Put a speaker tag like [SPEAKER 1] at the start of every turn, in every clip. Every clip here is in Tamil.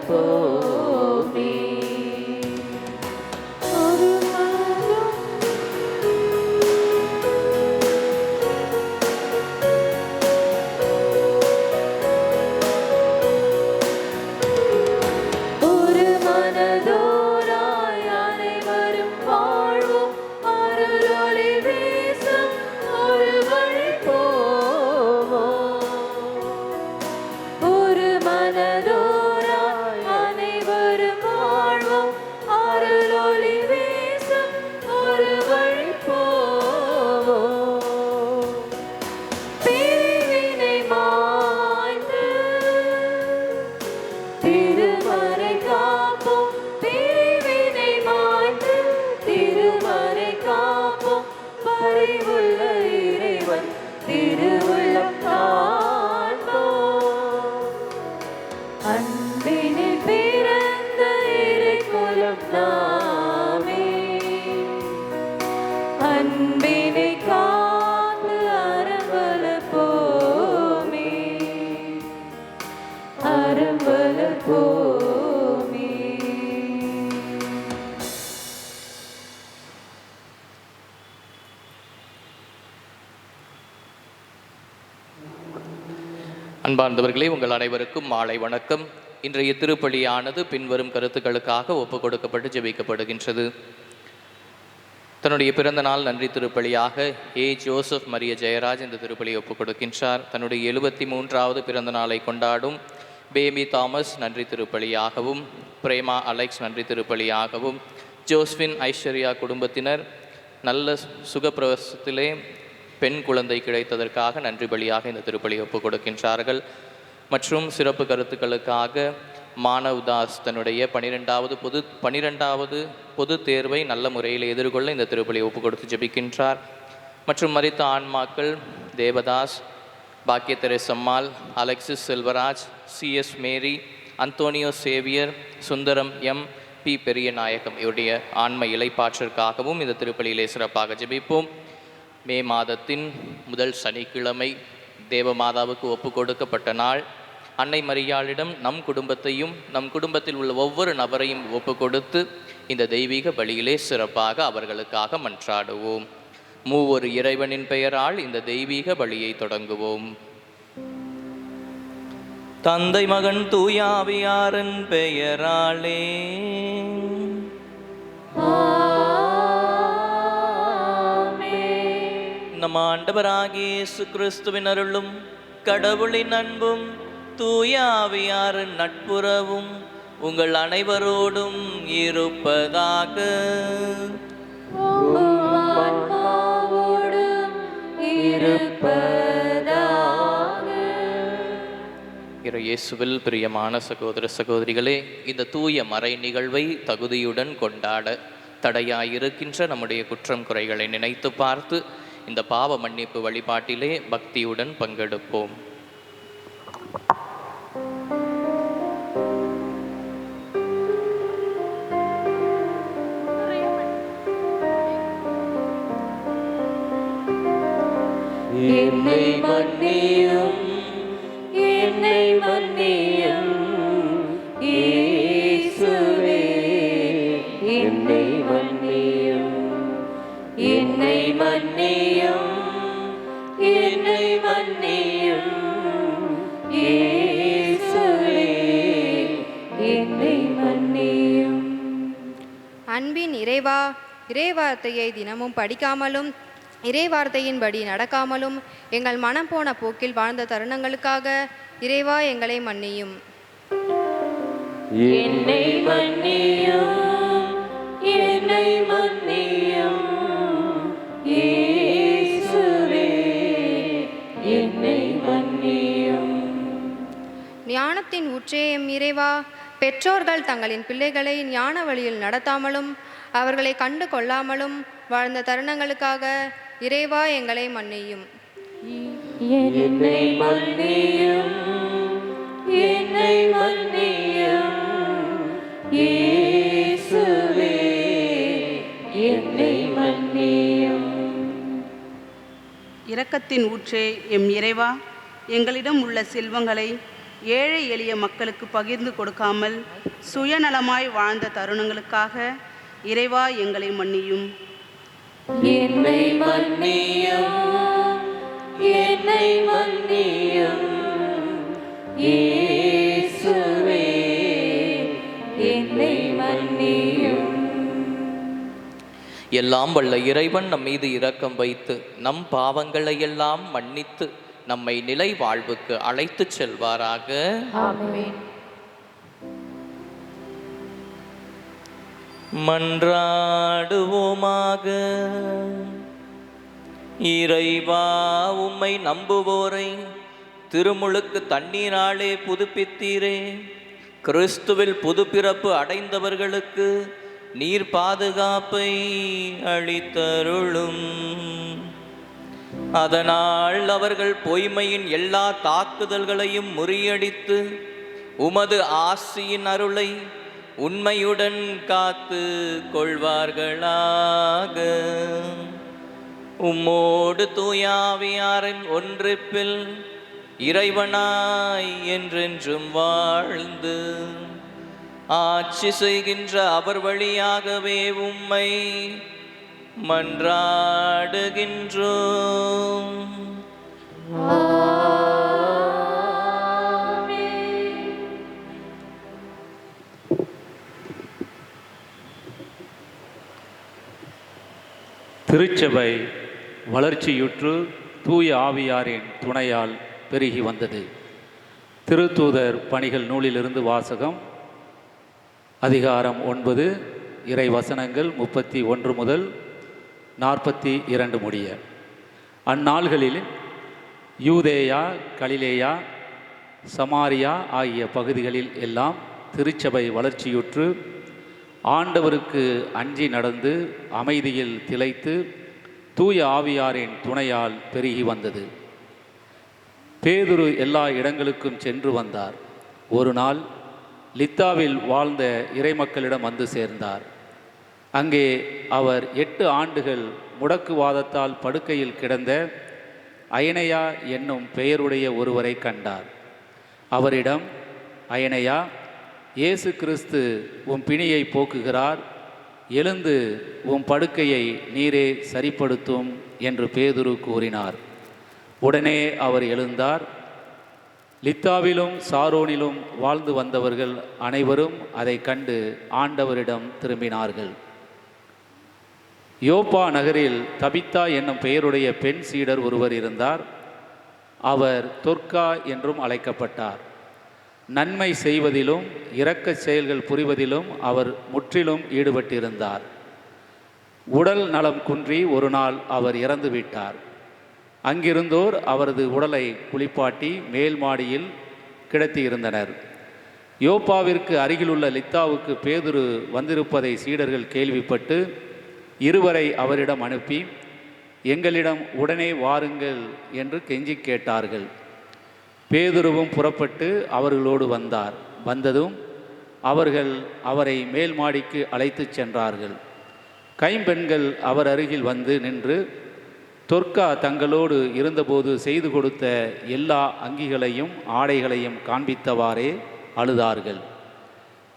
[SPEAKER 1] போமே. ஒரு மனதோராய் அனைவரும் வாழ்வோம், அருளொளி வீசும் ஒரு வழி போவோம். ஒரு மனதோராய் அனைவரும் வாழ்வோம், அருளொளி வீசும் ஒரு வழி போவோம். பிரிவினை மாய்ந்து திருமறை காப்போம், பிரிவினை மாய்ந்து திருமறை காப்போம். பரிவுள்ள இறைவன் திருவுள்ளம் காண்போம். அன்பினில் பிறந்த இறைக்குலம் நாமே, அன்பினை காத்து அறம்பல போமே, அறம்பல போமே.
[SPEAKER 2] அன்பார்ந்தவர்களே, உங்கள் அனைவருக்கும் மாலை வணக்கம். இன்றைய திருப்பலியானது பின்வரும் கருத்துக்களுக்காக ஒப்புக் கொடுக்கப்பட்டு ஜெபிக்கப்படுகின்றது. தன்னுடைய பிறந்த நாள் நன்றி திருப்பலியாக ஜோசப் மரிய ஜெயராஜ் இந்த திருப்பலியை ஒப்புக் கொடுக்கின்றார். தன்னுடைய 73வது பிறந்த நாளை கொண்டாடும் பேபி தாமஸ் நன்றி திருப்பலியாகவும், பிரேமா அலெக்ஸ் நன்றி திருப்பலியாகவும், ஜோஸ்பின் ஐஸ்வர்யா குடும்பத்தினர் நல்ல சுகப்பிரசவத்திலே பெண் குழந்தை கிடைத்ததற்காக நன்றி பலியாக இந்த திருப்பலியை ஒப்புக் கொடுக்கின்றார்கள். மற்றும் சிறப்பு கருத்துக்களுக்காக மானவ்தாஸ் தன்னுடைய 12வது பொது தேர்வை நல்ல முறையில் எதிர்கொள்ள இந்த திருப்பலியை ஒப்புக் கொடுத்து ஜெபிக்கின்றார். மற்றும் மரித்த ஆன்மாக்கள் தேவதாஸ், பாக்கியத்தெரேசம்மாள், அலெக்சிஸ் செல்வராஜ், CS மேரி, அந்தோனியோ சேவியர், சுந்தரம் MP பெரிய நாயகம் இவருடைய ஆன்ம இலைப்பாற்றிற்காகவும் இந்த திருப்பலியிலே சிறப்பாக ஜெபிப்போம். மே மாதத்தின் முதல் சனிக்கிழமை தேவமாதாவுக்கு ஒப்பு கொடுக்கப்பட்ட நாள். அன்னை மரியாளிடம் நம் குடும்பத்தையும் நம் குடும்பத்தில் உள்ள ஒவ்வொரு நபரையும் ஒப்பு கொடுத்து இந்த தெய்வீக பலியிலே சிறப்பாக அவர்களுக்காக மன்றாடுவோம். மூவொரு இறைவனின் பெயரால் இந்த தெய்வீக பலியை தொடங்குவோம். தந்தை மகன் தூயாவியாரின் பெயராலே. நம் ஆண்டவராகிய இயேசு கிறிஸ்துவின் அருளும் கடவுளின் அன்பும் தூயாவியாரின் நட்புறவும் உங்கள் அனைவரோடும் இருப்பதாக. இயேசுவில் பிரியமான சகோதர சகோதரிகளே, இந்த தூய மறை நிகழ்வை தகுதியுடன் கொண்டாட தடையாயிருக்கின்ற நம்முடைய குற்றம் குறைகளை நினைத்து பார்த்து இந்த பாவ மன்னிப்பு வழிபாட்டிலே பக்தியுடன் பங்கெடுப்போம்.
[SPEAKER 1] என்னை மன்னியும், என்னை மன்னியும் இயேசுவே, என்னை மன்னியும், என்னை மன்னியும், என்னை மன்னியும் இயேசுவே, என்னை மன்னியும்.
[SPEAKER 3] அன்பின் இறைவா, இறைவார்த்தையை தினமும் படிக்காமலும் இறைவார்த்தையின்படி நடக்காமலும் எங்கள் மனம் போன போக்கில் வாழ்ந்த தருணங்களுக்காக இறைவா எங்களை மன்னியும்.
[SPEAKER 1] என்னை மன்னியும், என்னை மன்னியும் இயேசுவே, என்னை மன்னியும்.
[SPEAKER 3] ஞானத்தின் ஊற்றே எம் இறைவா, பெற்றோர்கள் தங்களின் பிள்ளைகளை ஞான வழியில் நடத்தாமலும் அவர்களை கண்டு கொள்ளாமலும் வாழ்ந்த தருணங்களுக்காக இறைவா எங்களை மன்னியும்.
[SPEAKER 1] என்னை மன்னியும், என்னை மன்னியும் இயேசுவே, என்னை மன்னியும்.
[SPEAKER 4] இரக்கத்தின் ஊற்றே எம் இறைவா, எங்களிடம் உள்ள செல்வங்களை ஏழை எளிய மக்களுக்கு பகிர்ந்து கொடுக்காமல் சுயநலமாய் வாழ்ந்த தருணங்களுக்காக இறைவா எங்களை மன்னியும்.
[SPEAKER 1] என்னை மன்னியும், என்னை மன்னியும் இயேசுவே, என்னை மன்னியும்.
[SPEAKER 2] எல்லாம் வல்ல இறைவன் நம் மீது இரக்கம் வைத்து நம் பாவங்களை எல்லாம் மன்னித்து நம்மை நிலை வாழ்வுக்கு அழைத்துச் செல்வாராக.
[SPEAKER 1] ஆமென்.
[SPEAKER 2] மன்றாடுவோமாக. இறைவா, உம்மை நம்புவோரை திருமுழுக்கு தண்ணீராலே புதுப்பித்தீரே. கிறிஸ்துவில் புதுப்பிறப்பு அடைந்தவர்களுக்கு நீர் பாதுகாப்பை அளித்தருளும். அதனால் அவர்கள் பொய்மையின் எல்லா தாக்குதல்களையும் முறியடித்து உமது ஆசியின் அருளை உண்மையுடன் காத்து கொள்வார்களாக. உம்மோடு தூயாவியாரின் ஒன்றிப்பில் இறைவனாய் என்றென்றும் வாழ்ந்து ஆட்சி செய்கின்ற அவர் வழியாகவே உம்மை மன்றாடுகின்றோம்.
[SPEAKER 5] திருச்சபை வளர்ச்சியுற்று தூய ஆவியாரின் துணையால் பெருகி வந்தது. திருத்தூதர் பணிகள் நூலிலிருந்து வாசகம். அதிகாரம் 9, இறை வசனங்கள் 31 முதல் 42 முடிய. அந்நாள்களில் யூதேயா, கலிலேயா, சமாரியா ஆகிய பகுதிகளில் எல்லாம் திருச்சபை வளர்ச்சியுற்று ஆண்டவருக்கு அஞ்சி நடந்து அமைதியில் திளைத்து தூய ஆவியாரின் துணையால் பெருகி வந்தது. பேதுரு எல்லா இடங்களுக்கும் சென்று வந்தார். ஒரு நாள் லித்தாவில் வாழ்ந்த இறைமக்களிடம் வந்து சேர்ந்தார். அங்கே அவர் 8 ஆண்டுகள் முடக்குவாதத்தால் படுக்கையில் கிடந்த அயனையா என்னும் பெயருடைய ஒருவரை கண்டார். அவரிடம், அயனையா, இயேசு கிறிஸ்து உம் பிணியை போக்குகிறார், எழுந்து உம் படுக்கையை நீரே சரிப்படுத்தும் என்று பேதுரு கூறினார். உடனே அவர் எழுந்தார். லித்தாவிலும் சாரோனிலும் வாழ்ந்து வந்தவர்கள் அனைவரும் அதை கண்டு ஆண்டவரிடம் திரும்பினார்கள். யோப்பா நகரில் தபித்தா என்னும் பெயருடைய பெண் சீடர் ஒருவர் இருந்தார். அவர் தொர்க்கா என்றும் அழைக்கப்பட்டார். நன்மை செய்வதிலும் இரக்கச் செயல்கள் புரிவதிலும் அவர் முற்றிலும் ஈடுபட்டிருந்தார். உடல் நலம் குன்றி ஒரு நாள் அவர் இறந்து விட்டார். அங்கிருந்தோர் அவரது உடலை குளிப்பாட்டி மேல் மாடியில் கிடத்தியிருந்தனர். யோப்பாவிற்கு அருகிலுள்ள லித்தாவுக்கு பேதுரு வந்திருப்பதை சீடர்கள் கேள்விப்பட்டு இருவரை அவரிடம் அனுப்பி, எங்களிடம் உடனே வாருங்கள் என்று கெஞ்சி கேட்டார்கள். பேதுருவும் புறப்பட்டு அவர்களோடு வந்தார். வந்ததும் அவர்கள் அவரை மேல் மாடிக்கு அழைத்துச் சென்றார்கள். கைம்பெண்கள் அவர் அருகில் வந்து நின்று தொர்க்கா தங்களோடு இருந்தபோது செய்து கொடுத்த எல்லா அங்கிகளையும் ஆடைகளையும் காண்பித்தவாறே அழுதார்கள்.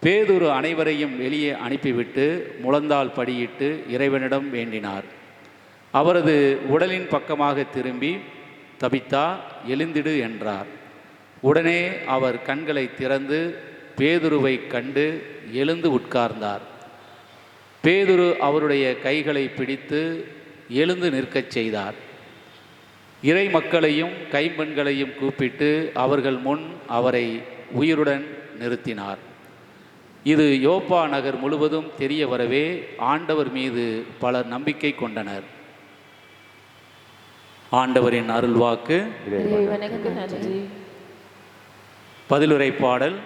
[SPEAKER 5] பேதுரு அனைவரையும் வெளியே அனுப்பிவிட்டு முழந்தால் படியிட்டு இறைவனிடம் வேண்டினார். அவரது உடலின் பக்கமாக திரும்பி, தபித்தா, எழுந்திடு என்றார். உடனே அவர் கண்களை திறந்து பேதுருவை கண்டு எழுந்து உட்கார்ந்தார். பேதுரு அவருடைய கைகளை பிடித்து எழுந்து நிற்கச் செய்தார். இறை மக்களையும் கைம்பெண்களையும் கூப்பிட்டு அவர்கள் முன் அவரை உயிருடன் நிறுத்தினார். இது யோப்பா நகர் முழுவதும் தெரிய வரவே ஆண்டவர் மீது பலர் நம்பிக்கை கொண்டனர். ஆண்டவரின் அருள்வாக்கு.
[SPEAKER 1] இறைவனுக்கு நன்றி.
[SPEAKER 5] பதிலுரை பாடல்.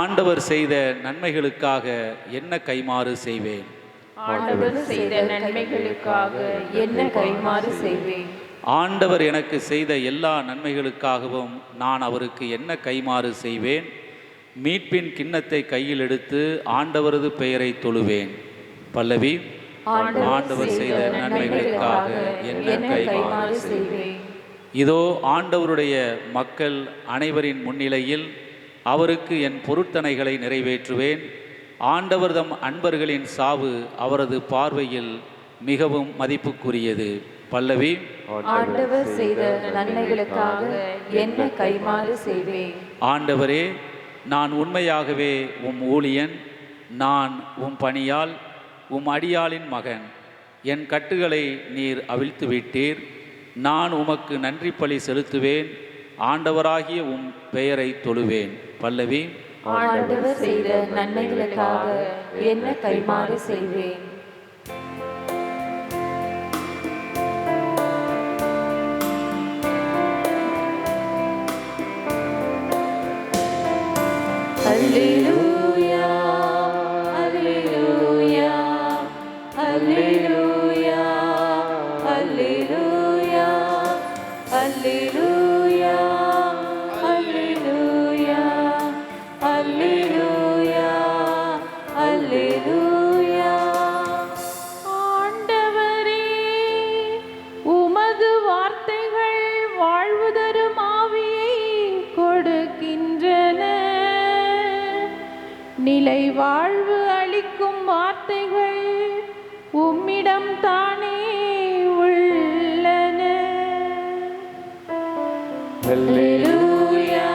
[SPEAKER 5] ஆண்டவர் செய்த நன்மைகளுக்காக என்ன கைமாறு செய்வேன்?
[SPEAKER 1] ஆண்டவர் செய்த நன்மைகளுக்காக என்ன கைமாறு செய்வேன்?
[SPEAKER 5] ஆண்டவர் எனக்கு செய்த எல்லா நன்மைகளுக்காகவும் நான் அவருக்கு என்ன கைமாறு செய்வேன்? மீட்பின் கிண்ணத்தை கையில் எடுத்து ஆண்டவரது பெயரை தொழுவேன். பல்லவி. ஆண்டவர் செய்த நன்மைகளுக்காக என்ன கைமாறு செய்வேன்? இதோ ஆண்டவருடைய மக்கள் அனைவரின் முன்னிலையில் அவருக்கு என் பொருத்தனைகளை நிறைவேற்றுவேன். ஆண்டவர் தம் அன்பர்களின் சாவு அவரது பார்வையில் மிகவும் மதிப்புக்குரியது. பல்லவி.
[SPEAKER 1] ஆண்டவர் செய்த நன்மைகளுக்காக என்ன கைமாறு செய்வேன்.
[SPEAKER 5] ஆண்டவரே, நான் உண்மையாகவே உம் ஊழியன், நான் உம் பணியால் உம் அடியாளின் மகன். என் கட்டுகளை நீர் அவிழ்த்து விட்டீர். நான் உமக்கு நன்றி பலி செலுத்துவேன். ஆண்டவராகிய உம் பெயரை தொழுவேன். பல்லவி.
[SPEAKER 1] ஆண்டவர் செய்த நன்மைகளுக்காக என்ன கைமாறு செய்வேன். அல்லேலூயா, அல்லேலூயா, அல்லேலூயா, அல்லேலூயா, அல்லேலூயா, அல்லேலூயா, அல்லேலூயா, அல்லேலூயா. ஆண்டவரே, உமது வார்த்தைகள் வாழ்வு தரும் ஆவியை கொடுக்கின்றன. நிலை வாழ்வு அளிக்கும் வார்த்தைகள் உம்மிடம் தானே உள்ளன. அல்லேலூயா,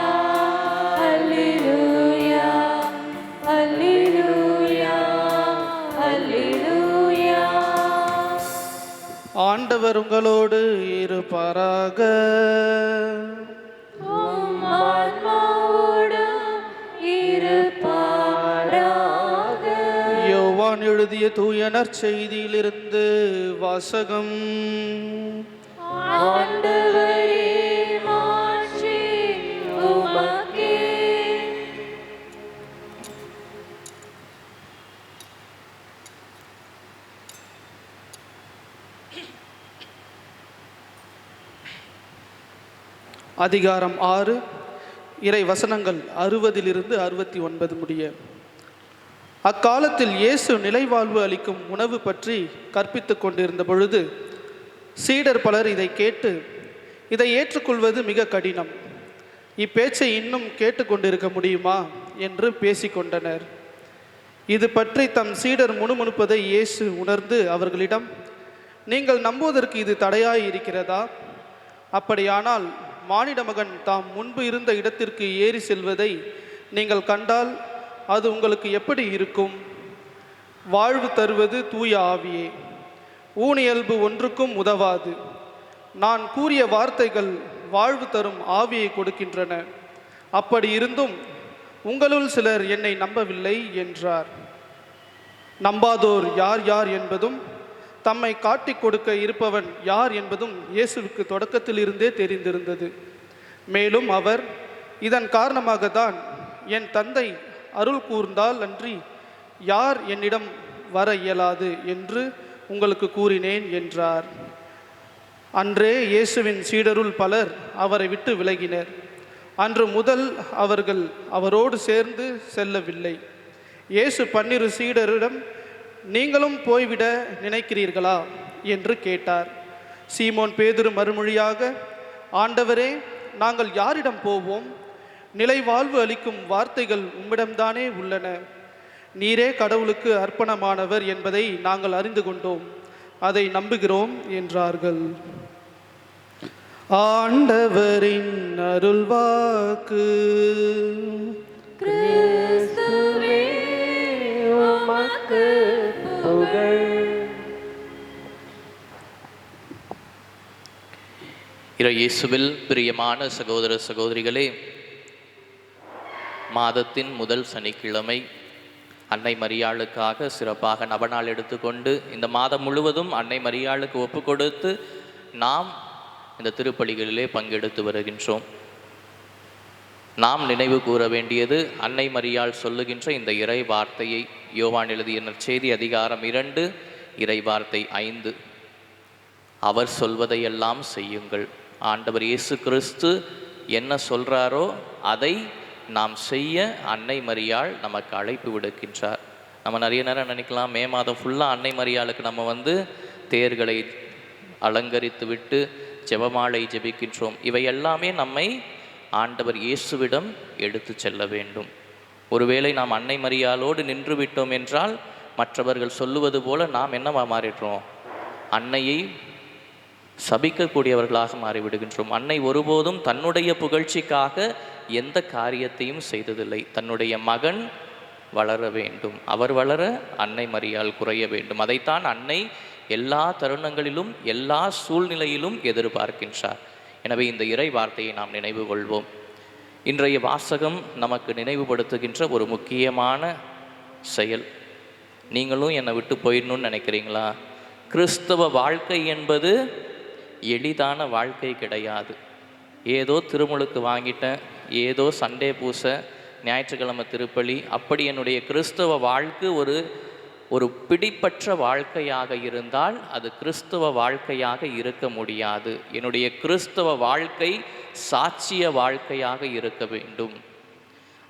[SPEAKER 1] அல்லேலூயா, அல்லேலூயா, அல்லேலூயா.
[SPEAKER 6] ஆண்டவர் உங்களோடு இருப்பாராக.
[SPEAKER 1] உம் ஆன்மாவோடும் இருப்பாராக.
[SPEAKER 6] யோவான் எழுதிய தூய நற்செய்தியிலிருந்து வாசகம்.
[SPEAKER 1] ஆண்டவரே, மாட்சி உமக்கே.
[SPEAKER 6] அதிகாரம் 6, இறை வசனங்கள் 60 69 முடிய. அக்காலத்தில் இயேசு நிலைவாழ்வு அளிக்கும் உணவு பற்றி கற்பித்து கொண்டிருந்த பொழுது சீடர் பலர் இதை கேட்டு, இதை ஏற்றுக்கொள்வது மிக கடினம், இப்பேச்சை இன்னும் கேட்டுக்கொண்டிருக்க முடியுமா என்று பேசிக்கொண்டனர். இது பற்றி தம் சீடர் முணுமுணுப்பதை இயேசு உணர்ந்து அவர்களிடம், நீங்கள் நம்புவதற்கு இது தடையாய் இருக்கிறதா? அப்படியானால் மானிட மகன் தாம் முன்பு இருந்த இடத்திற்கு ஏறி செல்வதை நீங்கள் கண்டால் அது உங்களுக்கு எப்படி இருக்கும்? வாழ்வு தருவது தூய ஆவியே. ஊனியல்பு ஒன்றுக்கும் உதவாது. நான் கூறிய வார்த்தைகள் வாழ்வு தரும் ஆவியை கொடுக்கின்றன. அப்படி இருந்தும் உங்களுள் சிலர் என்னை நம்பவில்லை என்றார். நம்பாதோர் யார் யார் என்பதும் தம்மை காட்டிக் கொடுக்க இருப்பவன் யார் என்பதும் இயேசுவுக்கு தொடக்கத்தில் இருந்தே தெரிந்திருந்தது. மேலும் அவர், இதன் காரணமாக தான் என் தந்தை அருள் கூர்ந்தால் அன்றி யார் என்னிடம் வர இயலாது என்று உங்களுக்கு கூறினேன் என்றார். அன்றே இயேசுவின் சீடருள் பலர் அவரை விட்டு விலகினர். அன்று முதல் அவர்கள் அவரோடு சேர்ந்து செல்லவில்லை. இயேசு 12 சீடரிடம், நீங்களும் போய்விட நினைக்கிறீர்களா என்று கேட்டார். சீமோன் பேதுரு மறுமொழியாக, ஆண்டவரே, நாங்கள் யாரிடம் போவோம்? நிலை வாழ்வு அளிக்கும் வார்த்தைகள் உம்மிடம்தானே உள்ளன. நீரே கடவுளுக்கு அர்ப்பணமானவர் என்பதை நாங்கள் அறிந்து கொண்டோம், அதை நம்புகிறோம் என்றார்கள். ஆண்டவரின் அருள்வாக்கு.
[SPEAKER 1] கிறிஸ்துவே, உமக்கு புகழ்.
[SPEAKER 2] இயேசுவில் பிரியமான சகோதர சகோதரிகளே, மாதத்தின் முதல் சனிக்கிழமை அன்னை மரியாளுக்காக சிறப்பாக நவநாள் எடுத்துக்கொண்டு இந்த மாதம் முழுவதும் அன்னை மரியாளுக்கு ஒப்பு கொடுத்து நாம் இந்த திருப்பலிகளிலே பங்கெடுத்து வருகின்றோம். நாம் நினைவு கூற வேண்டியது அன்னை மரியாள் சொல்லுகின்ற இந்த இறை வார்த்தையை. யோவான் எழுதிய நற்செய்தி அதிகாரம் 2 இறை வார்த்தை 5. அவர் சொல்வதையெல்லாம் செய்யுங்கள். ஆண்டவர் இயேசு கிறிஸ்து என்ன சொல்கிறாரோ அதை நாம் செய்ய அன்னை மரியாள் நமக்கு அழைப்பு விடுக்கின்றார். நம்ம நிறைய நேரம் நினைக்கலாம், மே மாதம் ஃபுல்லாக அன்னை மரியாளுக்கு நம்ம தேர்களை அலங்கரித்து விட்டு ஜெபமாலை ஜெபிக்கின்றோம். இவை எல்லாமே நம்மை ஆண்டவர் இயேசுவிடம் எடுத்து செல்ல வேண்டும். ஒருவேளை நாம் அன்னை மரியாளோடு நின்று விட்டோம் என்றால் மற்றவர்கள் சொல்லுவது போல நாம் என்னவா மாறிடுறோம்? அன்னையை சபிக்கக்கூடியவர்களாக மாறிவிடுகின்றோம். அன்னை ஒருபோதும் தன்னுடைய புகழ்ச்சிக்காக எந்த காரியத்தையும் செய்ததில்லை. தன்னுடைய மகன் வளர வேண்டும், அவர் வளர அன்னை மரியாள் குறைய வேண்டும். அதைத்தான் அன்னை எல்லா தருணங்களிலும் எல்லா சூழ்நிலையிலும் எதிர்பார்க்கின்றார். எனவே இந்த இறை வார்த்தையை நாம் நினைவு கொள்வோம். இன்றைய வாசகம் நமக்கு நினைவுபடுத்துகின்ற ஒரு முக்கியமான செயல். நீங்களும் என்னை விட்டு போயிடணும்னு நினைக்கிறீங்களா? கிறிஸ்தவ வாழ்க்கை என்பது எளிதான வாழ்க்கை கிடையாது. ஏதோ திருமுழுக்கு வாங்கிட்டேன், ஏதோ சண்டே பூச, ஞாயிற்றுக்கிழமை திருப்பலி, அப்படி என்னுடைய கிறிஸ்தவ வாழ்க்கை ஒரு பிடிப்பற்ற வாழ்க்கையாக இருந்தால் அது கிறிஸ்தவ வாழ்க்கையாக இருக்க முடியாது. என்னுடைய கிறிஸ்தவ வாழ்க்கை சாட்சிய வாழ்க்கையாக இருக்க வேண்டும்.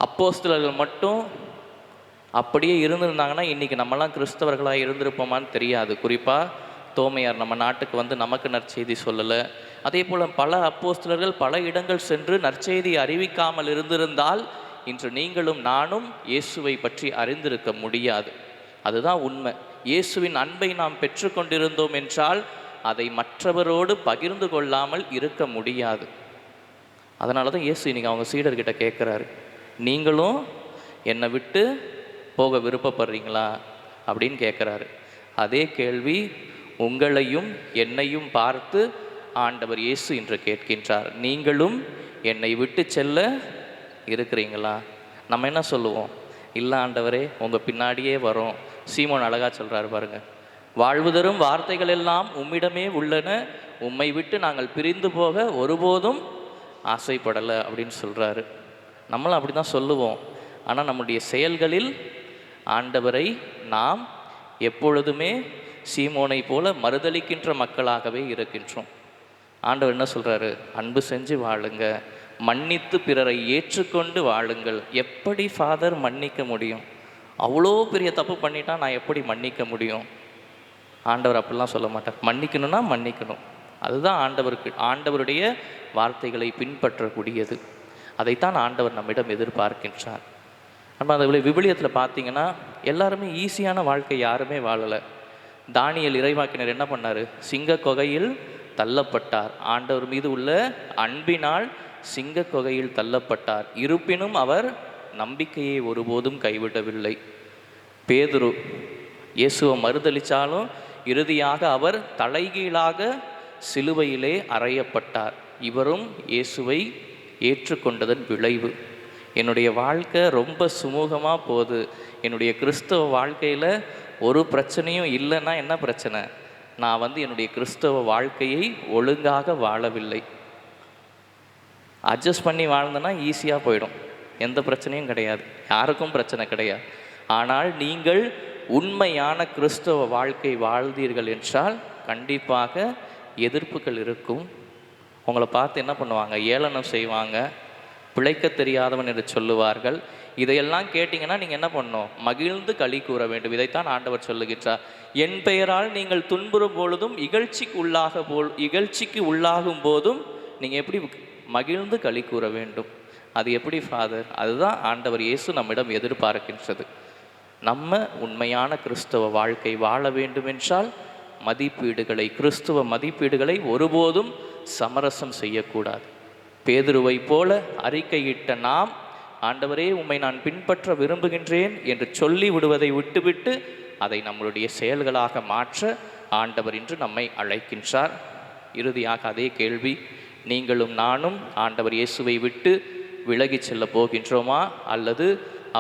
[SPEAKER 2] அப்போஸ்தலர்கள் மட்டும் அப்படியே இருந்திருந்தாங்கன்னா இன்றைக்கி நம்மலாம் கிறிஸ்தவர்களாக இருந்திருப்போமான்னு தெரியாது. குறிப்பாக தோமையார் நம்ம நாட்டுக்கு வந்து நமக்கு நற்செய்தி சொல்லலை. அதே போல் பல அப்போஸ்தலர்கள் பல இடங்கள் சென்று நற்செய்தி அறிவிக்காமல் இருந்திருந்தால் இன்று நீங்களும் நானும் இயேசுவை பற்றி அறிந்திருக்க முடியாது. அதுதான் உண்மை. இயேசுவின் அன்பை நாம் பெற்றுக்கொண்டிருந்தோம் என்றால் அதை மற்றவரோடு பகிர்ந்து கொள்ளாமல் இருக்க முடியாது. அதனால தான் இயேசு இன்றைக்கி அவங்க சீடர்கிட்ட கேட்குறாரு, நீங்களும் என்னை விட்டு போக விருப்பப்படுறீங்களா அப்படின்னு கேட்குறாரு. அதே கேள்வி உங்களையும் என்னையும் பார்த்து ஆண்டவர் இயேசு இன்று கேட்கின்றார். நீங்களும் என்னை விட்டு செல்ல இருக்கிறீங்களா? நம்ம என்ன சொல்லுவோம்? இல்லை ஆண்டவரே, உங்கள் பின்னாடியே வரோம். சீமோன் அழகா சொல்கிறாரு பாருங்க, வாழ்வு தரும் வார்த்தைகள் எல்லாம் உம்மிடமே உள்ளன, உம்மை விட்டு நாங்கள் பிரிந்து போக ஒருபோதும் ஆசைப்படலை அப்படின்னு சொல்கிறாரு. நம்மளும் அப்படி தான் சொல்லுவோம். ஆனால் நம்முடைய செயல்களில் ஆண்டவரை நாம் எப்பொழுதுமே சீமோனை போல மறுதலிக்கின்ற மக்களாகவே இருக்கின்றோம். ஆண்டவர் என்ன சொல்கிறாரு? அன்பு செஞ்சு வாழுங்க, மன்னித்து பிறரை ஏற்றுக்கொண்டு வாழுங்கள். எப்படி ஃபாதர் மன்னிக்க முடியும்? அவ்வளோ பெரிய தப்பு பண்ணிட்டா நான் எப்படி மன்னிக்க முடியும்? ஆண்டவர் அப்படிலாம் சொல்ல மாட்டார். மன்னிக்கணும்னா மன்னிக்கணும். அதுதான் ஆண்டவருடைய வார்த்தைகளை பின்பற்றக்கூடியது. அதைத்தான் ஆண்டவர் நம்மிடம் எதிர்பார்க்கின்றார். நம்ம அதை விவிலியத்தில் பார்த்தீங்கன்னா எல்லாருமே ஈஸியான வாழ்க்கை யாருமே வாழலை. தானியேல் இறைவாக்கினர் என்ன பண்ணார்? சிங்க கொகையில் தள்ளப்பட்டார். ஆண்டவர் மீது உள்ள அன்பினால் சிங்க கொகையில் தள்ளப்பட்டார். இருப்பினும் அவர் நம்பிக்கையை ஒருபோதும் கைவிடவில்லை. பேதுரு இயேசுவை மறுதலித்தாலும் இறுதியாக அவர் தலைகீழாக சிலுவையிலே அறையப்பட்டார். இவரும் இயேசுவை ஏற்றுக்கொண்டதன் விளைவு. என்னுடைய வாழ்க்கை ரொம்ப சுமூகமாக போகுது, என்னுடைய கிறிஸ்தவ வாழ்க்கையில் ஒரு பிரச்சனையும் இல்லைன்னா என்ன பிரச்சனை? நான் என்னுடைய கிறிஸ்தவ வாழ்க்கையை ஒழுங்காக வாழவில்லை. அட்ஜஸ்ட் பண்ணி வாழ்ந்தேன்னா ஈஸியாக போயிடும், எந்த பிரச்சனையும் கிடையாது, யாருக்கும் பிரச்சனை கிடையாது. ஆனால் நீங்கள் உண்மையான கிறிஸ்தவ வாழ்க்கை வாழ்ந்தீர்கள் என்றால் கண்டிப்பாக எதிர்ப்புகள் இருக்கும். உங்களை பார்த்து என்ன பண்ணுவாங்க? ஏளனம் செய்வாங்க, பிழைக்க தெரியாதவன் என்று சொல்லுவார்கள். இதையெல்லாம் கேட்டிங்கன்னா நீங்கள் என்ன பண்ணணும்? மகிழ்ந்து களி கூற வேண்டும். இதைத்தான் ஆண்டவர் சொல்லுகின்றார். என் பெயரால் நீங்கள் துன்புறும் பொழுதும் இகழ்ச்சிக்கு உள்ளாகும் போதும் நீங்கள் எப்படி மகிழ்ந்து களி கூற வேண்டும்? அது எப்படி ஃபாதர்? அதுதான் ஆண்டவர் இயேசு நம்மிடம் எதிர்பார்க்கின்றது. நம்ம உண்மையான கிறிஸ்தவ வாழ்க்கை வாழ வேண்டுமென்றால் கிறிஸ்துவ மதிப்பீடுகளை ஒருபோதும் சமரசம் செய்யக்கூடாது. பேதுருவை போல அறிக்கையிட்ட நாம், ஆண்டவரே உம்மை நான் பின்பற்ற விரும்புகின்றேன் என்று சொல்லி விடுவதை விட்டுவிட்டு அதை நம்மளுடைய செயல்களாக மாற்ற ஆண்டவர் இன்று நம்மை அழைக்கின்றார். இறுதியாக அதே கேள்வி, நீங்களும் நானும் ஆண்டவர் இயேசுவை விட்டு விலகி செல்ல போகின்றோமா, அல்லது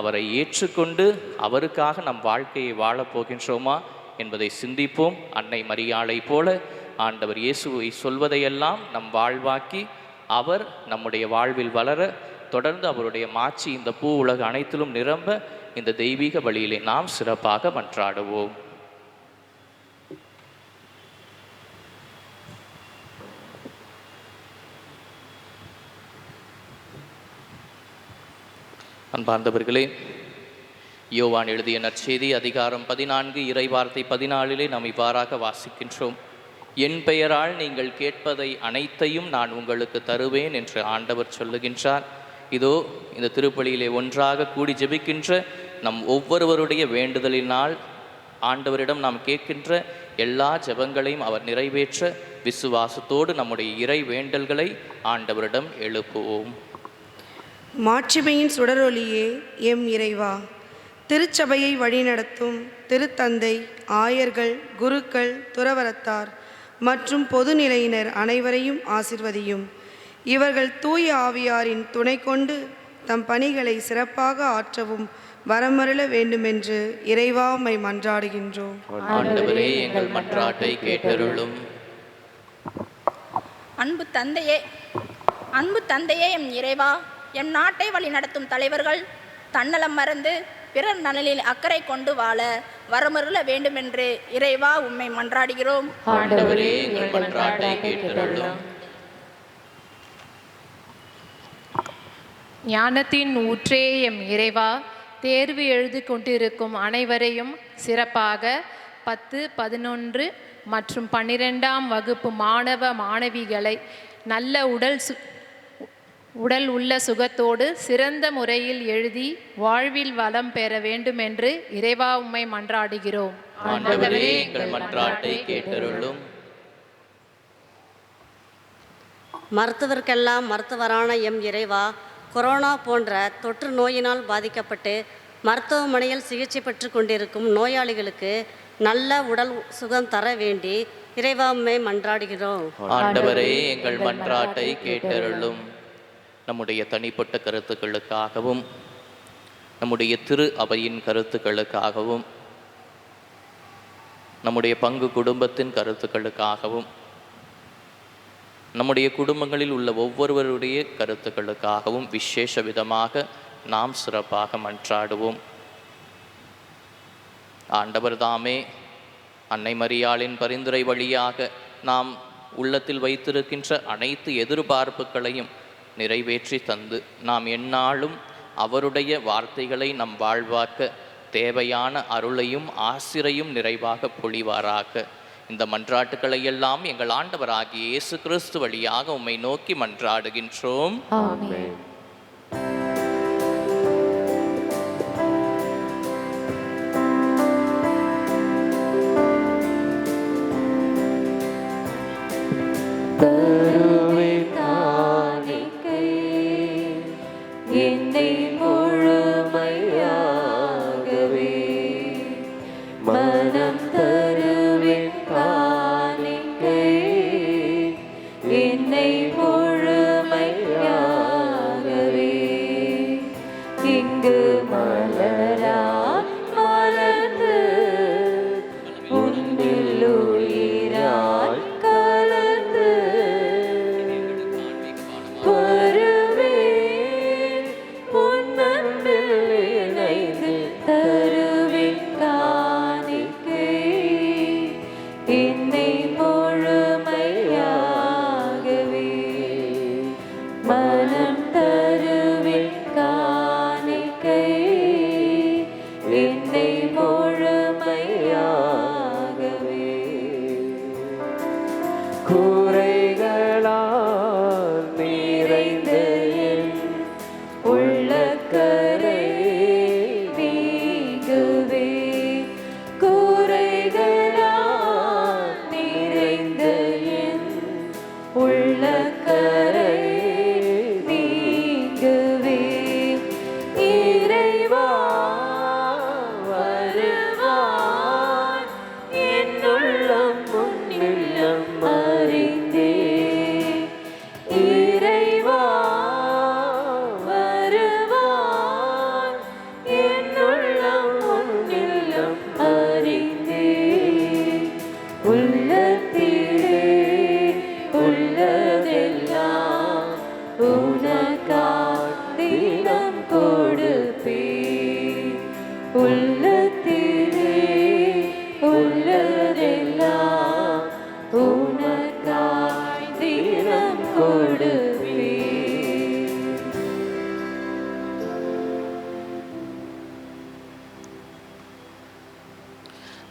[SPEAKER 2] அவரை ஏற்றுக்கொண்டு அவருக்காக நம் வாழ்க்கையை வாழப் போகின்றோமா என்பதை சிந்திப்போம். அன்னை மரியாளை போல ஆண்டவர் இயேசுவை சொல்வதையெல்லாம் நம் வாழ்வாக்கி அவர் நம்முடைய வாழ்வில் வளர, தொடர்ந்து அவருடைய மாட்சி இந்த பூ உலக அனைத்திலும் நிரம்ப இந்த தெய்வீக வழியிலே நாம் சிறப்பாக மன்றாடுவோம். அன்பார்ந்தவர்களே, யோவான் எழுதிய நற்செய்தி அதிகாரம் 14 இறைவார்த்தை 14 நாம் இவ்வாறாக வாசிக்கின்றோம். என் பெயரால் நீங்கள் கேட்பதை அனைத்தையும் நான் உங்களுக்கு தருவேன் என்று ஆண்டவர் சொல்லுகின்றார். இதோ இந்த திருப்பலியிலே ஒன்றாக கூடி ஜெபிக்கின்ற நம் ஒவ்வொருவருடைய வேண்டுதலினால் ஆண்டவரிடம் நாம் கேட்கின்ற எல்லா ஜெபங்களையும் அவர் நிறைவேற்ற விசுவாசத்தோடு நம்முடைய இறை வேண்டல்களை ஆண்டவரிடம் எழுப்புவோம்.
[SPEAKER 7] மாட்சிமையின் சுடரொளியே எம் இறைவா, திருச்சபையை வழிநடத்தும் திருத்தந்தை, ஆயர்கள், குருக்கள், துறவரத்தார் மற்றும் பொதுநிலையினர் அனைவரையும் ஆசிர்வதியும். இவர்கள் தூய ஆவியாரின் துணை கொண்டு தம் பணிகளை சிறப்பாக ஆற்றவும் வரமருள வேண்டுமென்று இறைவா உம்மை மன்றாடுகின்றோம்.
[SPEAKER 2] ஆண்டவரே, எங்கள் மன்றாட்டை கேட்டருளும்.
[SPEAKER 8] அன்பு தந்தையே எம் இறைவா, எம் நாட்டை வழிநடத்தும் தலைவர்கள் தன்னலம் மறந்து பிறர் நலனில் அக்கறை கொண்டு வாழ வரமருள வேண்டுமென்று இறைவா உம்மை மன்றாடுகிறோம்.
[SPEAKER 2] ஆண்டவரே, எங்கள் மன்றாட்டை கேட்டருளும்.
[SPEAKER 1] ஞானத்தின் ஊற்றே எம் இறைவா, தேர்வு எழுதி கொண்டிருக்கும் அனைவரையும் சிறப்பாக 10, 11 மற்றும் 12ஆம் வகுப்பு மாணவ மாணவிகளை நல்ல உடல் உள்ள சுகத்தோடு சிறந்த முறையில் எழுதி வாழ்வில் வளம் பெற வேண்டும் என்று இறைவா உம்மை மன்றாடுகிறோம்.
[SPEAKER 2] ஆண்டவரே, எங்கள் மன்றாட்டை கேட்டருளும்.
[SPEAKER 9] மருத்துவர்க்கெல்லாம் மருத்துவரான எம் இறைவா, கொரோனா போன்ற தொற்று நோயினால் பாதிக்கப்பட்டு மருத்துவமனையில் சிகிச்சை பெற்று கொண்டிருக்கும் நோயாளிகளுக்கு நல்ல உடல் சுகம் தர வேண்டி இறைவா உம்மை மன்றாடுகிறோம்.
[SPEAKER 2] ஆண்டவரே, எங்கள் மன்றாட்டை கேட்டருளும். நம்முடைய தனிப்பட்ட கருத்துக்களுக்காகவும் நம்முடைய திரு அவையின் கருத்துக்களுக்காகவும் நம்முடைய பங்கு குடும்பத்தின் கருத்துக்களுக்காகவும் நம்முடைய குடும்பங்களில் உள்ள ஒவ்வொருவருடைய கருத்துக்களுக்காகவும் விசேஷ விதமாக நாம் சிறப்பாக மன்றாடுவோம். ஆண்டவர் தாமே அன்னை மரியாளின் பரிந்துரை வழியாக நாம் உள்ளத்தில் வைத்திருக்கின்ற அனைத்து எதிர்பார்ப்புகளையும் நிறைவேற்றி தந்து நாம் எந்நாளும் அவருடைய வார்த்தைகளை நம் வாழ்வாக்க தேவையான அருளையும் ஆசிரையும் நிறைவாக பொழிவாராக. இந்த மன்றாட்டுக்களை எல்லாம் எங்கள் ஆண்டவராகிய இயேசு கிறிஸ்து வழியாக உம்மை நோக்கி மன்றாடுகின்றோம்.
[SPEAKER 1] ஆமென்.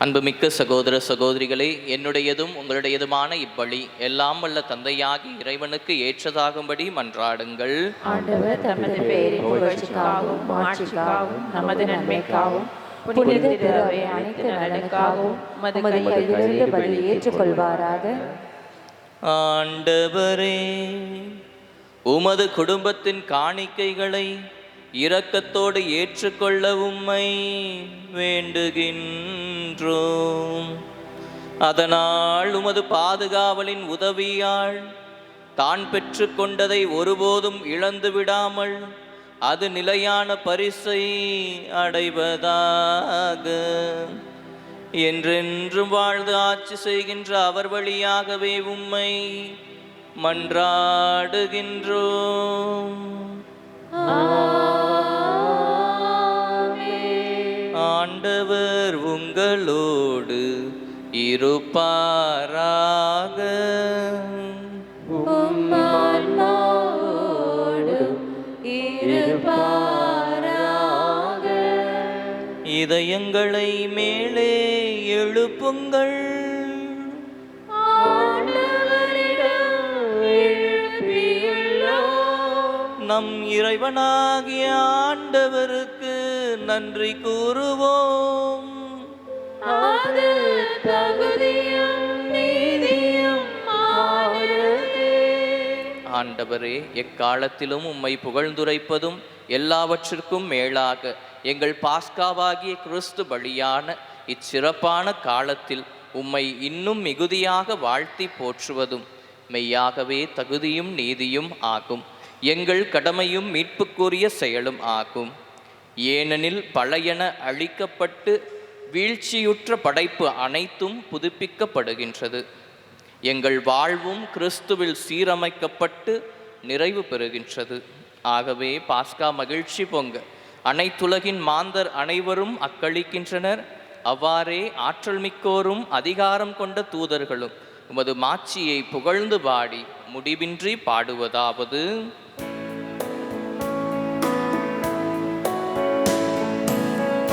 [SPEAKER 2] அன்புமிக்க சகோதர சகோதரிகளே, என்னுடையதும் உங்களுடையதுமான இப்பலி எல்லாம் வல்ல தந்தையாகி இறைவனுக்கு ஏற்றதாகும்படி மன்றாடுங்கள்.
[SPEAKER 1] ஆண்டவர் தமது பெயரின் புகழ்ச்சிக்காகவும் மாட்சிக்காகவும் நமது நன்மைக்காகவும் புனித திரு அனைத்து நலனுக்காகவும் மது கையிலிருந்து பலி ஏற்றுக்கொள்வாராக.
[SPEAKER 2] ஆண்டவரே, உமது குடும்பத்தின் காணிக்கைகளை இரக்கத்தோடு ஏற்றுக்கொள்ள உம்மை வேண்டுகின்றோம். அதனால் உமது பாதுகாவலின் உதவியால் தான் பெற்று கொண்டதை ஒருபோதும் இழந்து விடாமல் அது நிலையான பரிசை அடைவதாக. என்றென்றும் வாழ்ந்து ஆட்சி செய்கின்ற அவர் வழியாகவே உம்மை மன்றாடுகின்றோம். ஆண்டவர் உங்களோடு இருப்பாராக. இதயங்களை மேலே எழுப்புங்கள். நம் இறைவனாகிய ஆண்டவருக்கு நன்றி கூறுவோம். ஆண்டவரே, எக்காலத்திலும் உம்மை புகழ்ந்துரைப்பதும் எல்லாவற்றிற்கும் மேலாக எங்கள் பாஸ்காவாகிய கிறிஸ்து பலியான இச்சிறப்பான காலத்தில் உம்மை இன்னும் மிகுதியாக வாழ்த்தி போற்றுவதும் மெய்யாகவே தகுதியும் நீதியும் ஆகும். எங்கள் கடமையும் மீட்புக்குரிய செயலும் ஆகும். ஏனெனில் பழையன அழிக்கப்பட்டு வீழ்ச்சியுற்ற படைப்பு அனைத்தும் புதுப்பிக்கப்படுகின்றது. எங்கள் வாழ்வும் கிறிஸ்துவில் சீரமைக்கப்பட்டு நிறைவு பெறுகின்றது. ஆகவே பாஸ்கா மகிழ்ச்சி பொங்க அனைத்துலகின் மாந்தர் அனைவரும் அக்களிக்கின்றனர். அவ்வாறே ஆற்றல் மிக்கோரும் அதிகாரம் கொண்ட தூதர்களும் உமது மாட்சியை புகழ்ந்து பாடி முடிவின்றி பாடுவதாவது: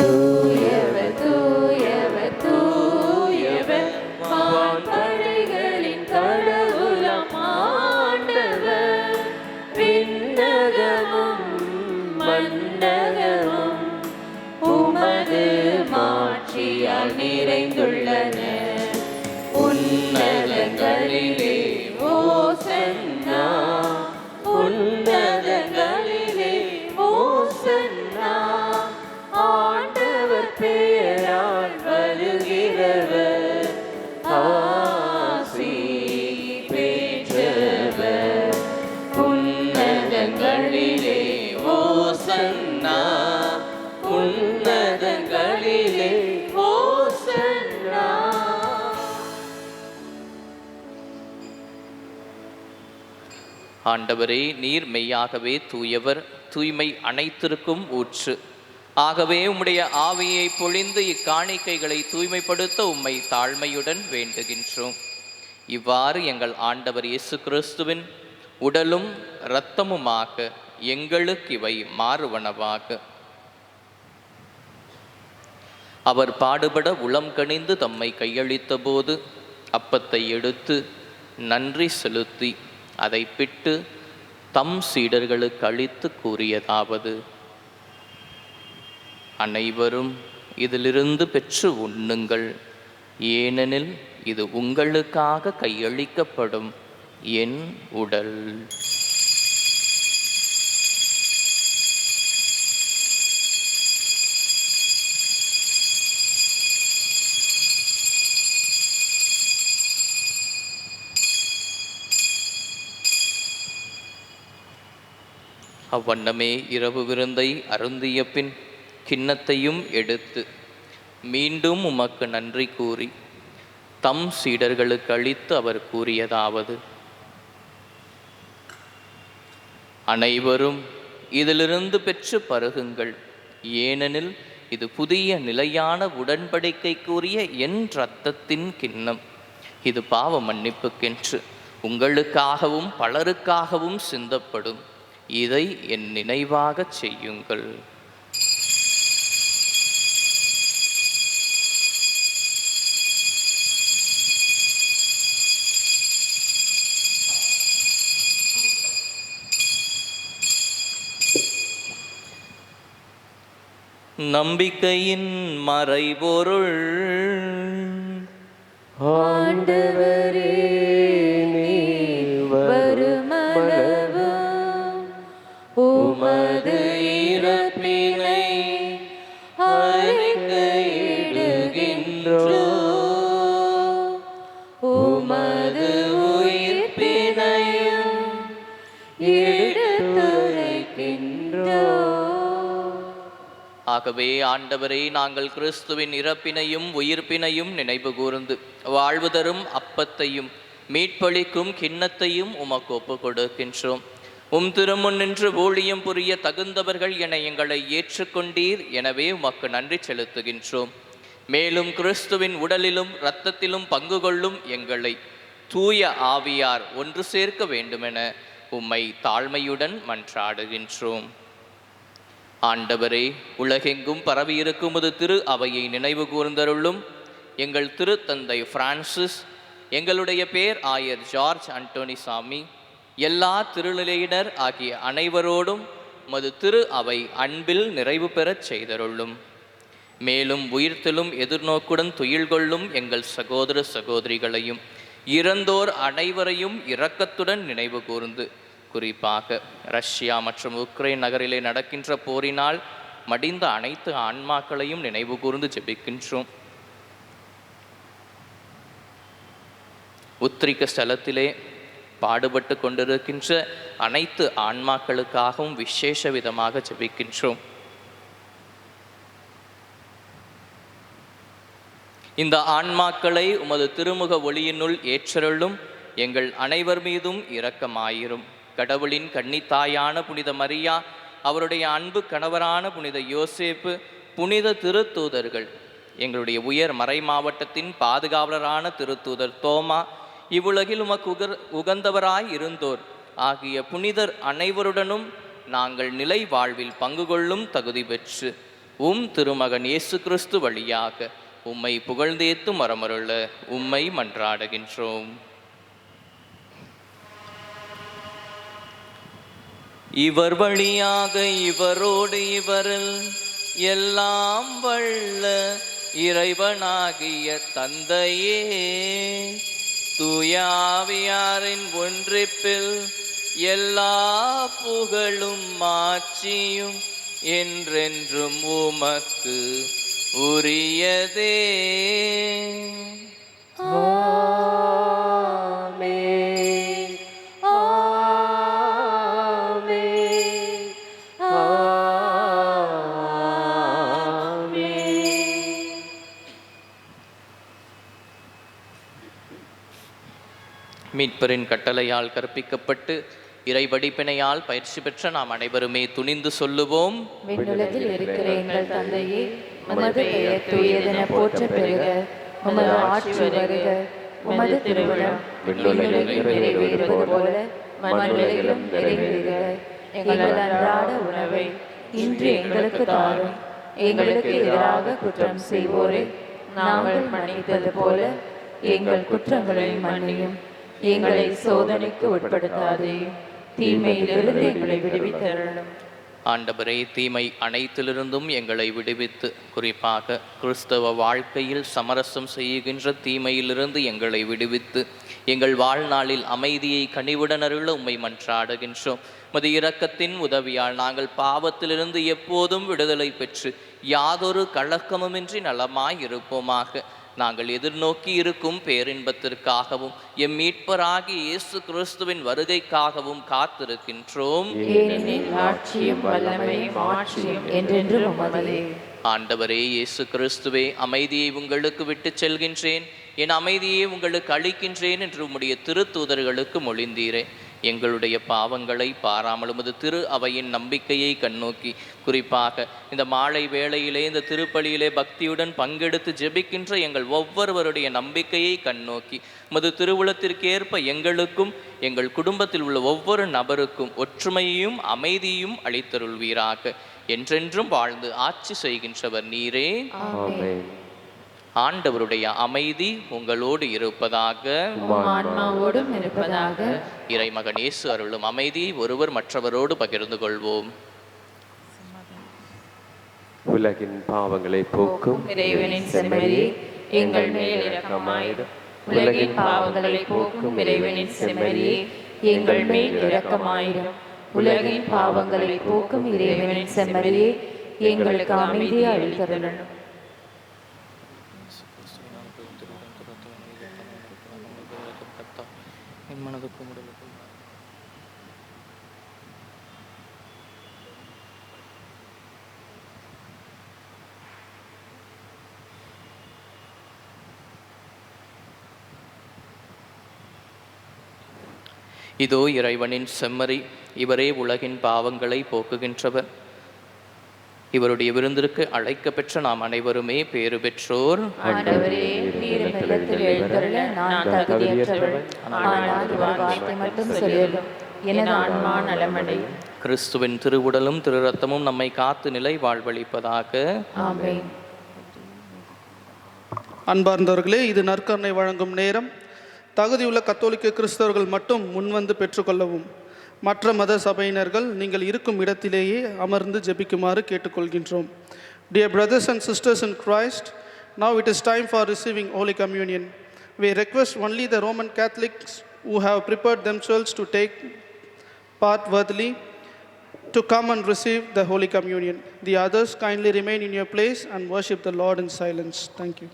[SPEAKER 1] தூயவர் தூயவர் தூயவர் வான்படைகளின் கடவுளாம் ஆண்டவர். விண்ணகமும் மண்ணகமும் உமது மாட்சியால் நிறைந்துள்ளன. உன்னதங்களிலே ஓசன்னா, உன்னதங்களிலே ஓசன்னா. ஆண்டவர் பெயரால் வருகிறவர் ஆசி பெற்றவர். உன்னதங்களிலே ஓசன்னா, உன்னதங்களிலே ஓசன்னா.
[SPEAKER 2] ஆண்டவரே, நீர் மெய்யாகவே தூயவர், தூய்மை அனைத்திற்கும் ஊற்று. ஆகவே உம்முடைய ஆவியை பொழிந்து இக்காணிக்கைகளை தூய்மைப்படுத்த உம்மை தாழ்மையுடன் வேண்டுகின்றோம். இவ்வாறு எங்கள் ஆண்டவர் இயேசு கிறிஸ்துவின் உடலும் இரத்தமுமாக எங்களுக்கு இவை மாறுவனவாக. அவர் பாடுபட உளம் கனிந்து தம்மை கையளித்த போது அப்பத்தை எடுத்து நன்றி செலுத்தி அதை பிட்டு தம் சீடர்களுக்கு அளித்து கூறியதாவது: அனைவரும் இதிலிருந்து பெற்று உண்ணுங்கள், ஏனெனில் இது உங்களுக்காக கையளிக்கப்படும் என் உடல். அவ்வண்ணமே இரவு விருந்தை அருந்திய பின் கிண்ணத்தையும் எடுத்து மீண்டும் உமக்கு நன்றி கூறி தம் சீடர்களுக்கு அளித்து அவர் கூறியதாவது: அனைவரும் இதிலிருந்து பெற்று பருகுங்கள், ஏனெனில் இது புதிய நிலையான உடன்படிக்கைக்குரிய என் இரத்தத்தின் கிண்ணம். இது பாவ மன்னிப்புக்கென்று உங்களுக்காகவும் பலருக்காகவும் சிந்தப்படும். இதை என் நினைவாகச் செய்யுங்கள். நம்பிக்கையின் மறைபொருள்.
[SPEAKER 10] ஆண்டவரே நீர் வருமளவும் உமது
[SPEAKER 2] இறப்பினை அறிக்கையிடுகின்றோம்,
[SPEAKER 10] உமது உயிர்ப்பினையும் எடுத்துரைக்கின்றோம்.
[SPEAKER 2] ஆகவே ஆண்டவரே, நாங்கள் கிறிஸ்துவின் இறப்பினையும் உயிர்ப்பினையும் நினைவு கூர்ந்து வாழ்வு தரும் அப்பத்தையும் மீட்பளிக்கும் கிண்ணத்தையும் உமக்கு ஒப்புக் கொடுக்கின்றோம். திருமுன் நின்று ஊழியம் புரிய தகுந்தவர்கள் என எங்களை ஏற்றுக்கொண்டீர். எனவே உமக்கு நன்றி செலுத்துகின்றோம். மேலும் கிறிஸ்துவின் உடலிலும் இரத்தத்திலும் பங்கு கொள்ளும் எங்களை தூய ஆவியார் ஒன்று சேர்க்க வேண்டுமென உம்மை தாழ்மையுடன் மன்றாடுகின்றோம். ஆண்டவரே, உலகெங்கும் பரவியிருக்கும் உமது திரு அவையை நினைவு கூர்ந்தருளும். எங்கள் திருத்தந்தை பிரான்சிஸ், எங்களுடைய பேர் ஆயர் ஜார்ஜ் அண்டோனிசாமி, எல்லா திருநிலையினர் ஆகிய அனைவரோடும் உமது திரு அவை அன்பில் நிறைவு பெறச் செய்தருளும். மேலும் உயிர்த்தெழும் எதிர்நோக்குடன் துயில் கொள்ளும் எங்கள் சகோதர சகோதரிகளையும் இறந்தோர் அனைவரையும் இரக்கத்துடன் நினைவு கூர்ந்து, குறிப்பாக ரஷ்யா மற்றும் உக்ரைன் நகரிலே நடக்கின்ற போரினால் மடிந்த அனைத்து ஆன்மாக்களையும் நினைவு கூர்ந்து ஜெபிக்கின்றோம். உத்திரிக்க ஸ்தலத்திலே பாடுபட்டு கொண்டிருக்கின்ற அனைத்து ஆன்மாக்களுக்காகவும் விசேஷ விதமாக ஜெபிக்கின்றோம். இந்த ஆன்மாக்களை உமது திருமுக ஒளியினுள் ஏற்றருளும். எங்கள் அனைவர் மீதும் இரக்கமாயிரும். கடவுளின் கன்னித்தாயான புனித மரியா, அவருடைய அன்பு கணவரான புனித யோசேப்பு, புனித திருத்தூதர்கள், எங்களுடைய உயர் மறை மாவட்டத்தின் பாதுகாவலரான திருத்தூதர் தோமா, இவ்வுலகில் உமக்கு உகந்தவராய் இருந்தோர் ஆகிய புனிதர் அனைவருடனும் நாங்கள் நிலை வாழ்வில் பங்கு கொள்ளும் தகுதி பெற்று திருமகன் இயேசு கிறிஸ்து வழியாக உம்மை புகழ்ந்தேத்து மரமருள உம்மை மன்றாடுகின்றோம். இவர் வழியாக இவரோடு இவரில் எல்லாம் வல்ல இறைவனாகிய தந்தையே, தூய ஆவியாரின் ஒன்றிப்பில் எல்லா புகழும் மாட்சியும் என்றென்றும் உமக்கு உரியதே. மீட்பரின் கட்டளையால் கற்பிக்கப்பட்டு இறை வடிப்பினையால் பயிற்சி பெற்ற நாம் அனைவருமே துணிந்து சொல்லுவோம்.
[SPEAKER 10] விண்ணுலகில் இருக்கிற எங்கள் தந்தையே, உமது பெயர் தூயதென போற்றப் பெறுக. உமது ஆட்சி வருக. உமது திருவுளம் விண்ணுலகில் நிறைவேறுவது போல மண்ணுலகிலும் நிறைவேறுக. எங்கள் அன்றாட உணவை இன்று எங்களுக்கு தாரும். எங்களுக்கு எதிராக குற்றம் செய்வோரை நாங்கள் மன்னித்தது போல எங்கள் குற்றங்களை மன்னியும். எங்களை சோதனைக்கு உட்படுத்தாதே, தீமையிலிருந்து எங்களை விடுவித்தருளும்.
[SPEAKER 2] ஆண்டவரே, தீமை அனைத்திலிருந்தும் எங்களை விடுவித்து, குறிப்பாக கிறிஸ்தவ வாழ்க்கையில் சமரசம் செய்கின்ற தீமையிலிருந்து எங்களை விடுவித்து, எங்கள் வாழ்நாளில் அமைதியை கனிவுடன் அருள உம்மை மன்றாடுகின்றோம். உமது இரக்கத்தின் உதவியால் நாங்கள் பாவத்திலிருந்து எப்போதும் விடுதலை பெற்று யாதொரு கலக்கமுமின்றி நலமாய் இருப்போமாக. நாங்கள் எதிர்நோக்கி இருக்கும் பேரின்பத்திற்காகவும் எம் மீட்பராகி இயேசு கிறிஸ்துவின் வருகைக்காகவும் காத்திருக்கின்றோம். ஆண்டவரே இயேசு கிறிஸ்துவே, அமைதியை உங்களுக்கு விட்டு செல்கின்றேன், என் அமைதியை உங்களுக்கு அளிக்கின்றேன் என்று உம்முடைய திருத்தூதர்களுக்கு மொழிந்தீரே. எங்களுடைய பாவங்களை பாராமல் உமது திரு அவையின் நம்பிக்கையை கண்ணோக்கி, குறிப்பாக இந்த மாலை வேளையிலே இந்த திருப்பலியிலே பக்தியுடன் பங்கெடுத்து ஜெபிக்கின்ற எங்கள் ஒவ்வொருவருடைய நம்பிக்கையை கண்ணோக்கி உமது திருவுளத்திற்கேற்ப எங்களுக்கும் எங்கள் குடும்பத்தில் உள்ள ஒவ்வொரு நபருக்கும் ஒற்றுமையையும் அமைதியையும் அளித்தருள்வீராக. என்றென்றும் வாழ்ந்து ஆட்சி செய்கின்றவர் நீரே. ஆண்டவருடைய அமைதி உங்களோடு இருப்பதாக. இறைமகன் இயேசு அருளும் அமைதி ஒருவர் மற்றவரோடு பகிர்ந்து கொள்வோம்.
[SPEAKER 10] உலகின் பாவங்களை போக்கும்
[SPEAKER 11] இறைவனின் செம்மறியே எங்கள் மேல் இரக்கமாயிரும். உலகின் பாவங்களை போக்கும் இறைவனின் செம்மறியே எங்கள் மேல் இரக்கமாயிரும். உலகின் பாவங்களை போக்கும் இறைவனின் செம்மறியே எங்களுக்கு அமைதியை அளித்தருளும்.
[SPEAKER 2] இதோ இறைவனின் செம்மறி, இவரே உலகின் பாவங்களை போக்குகின்றவர். இவருடைய விருந்திற்கு அழைக்க பெற்ற நாம் அனைவருமே பேறு பெற்றோர்.
[SPEAKER 11] ஆண்டவரே, நீர் இல்லத்தில் எழுந்தருள நான் தகுதியற்றவள். ஆனால் ஒரு வார்த்தை மட்டும் சொல்லியதும் எனது ஆன்மா நலமடையும்.
[SPEAKER 2] கிறிஸ்துவின் திருவுடலும் திரு ரத்தமும் நம்மை காத்து நிலை வாழ்வளிப்பதாக.
[SPEAKER 11] ஆமென்.
[SPEAKER 6] அன்பார்ந்தவர்களே, இது நற்கருணை வழங்கும் நேரம். தகுதியுள்ள கத்தோலிக்க கிறிஸ்தவர்கள் மட்டும் முன்வந்து பெற்றுக்கொள்ளவும். மற்ற மத சபையினர்கள் நீங்கள் இருக்கும் இடத்திலேயே அமர்ந்து ஜெபிக்குமாறு கேட்டுக்கொள்கின்றோம். Dear brothers and sisters in Christ, now it is time for receiving Holy Communion. We request only the Roman Catholics who have prepared themselves to take part worthily to come and receive the Holy Communion. The others kindly remain in your place and worship the Lord in silence. Thank you.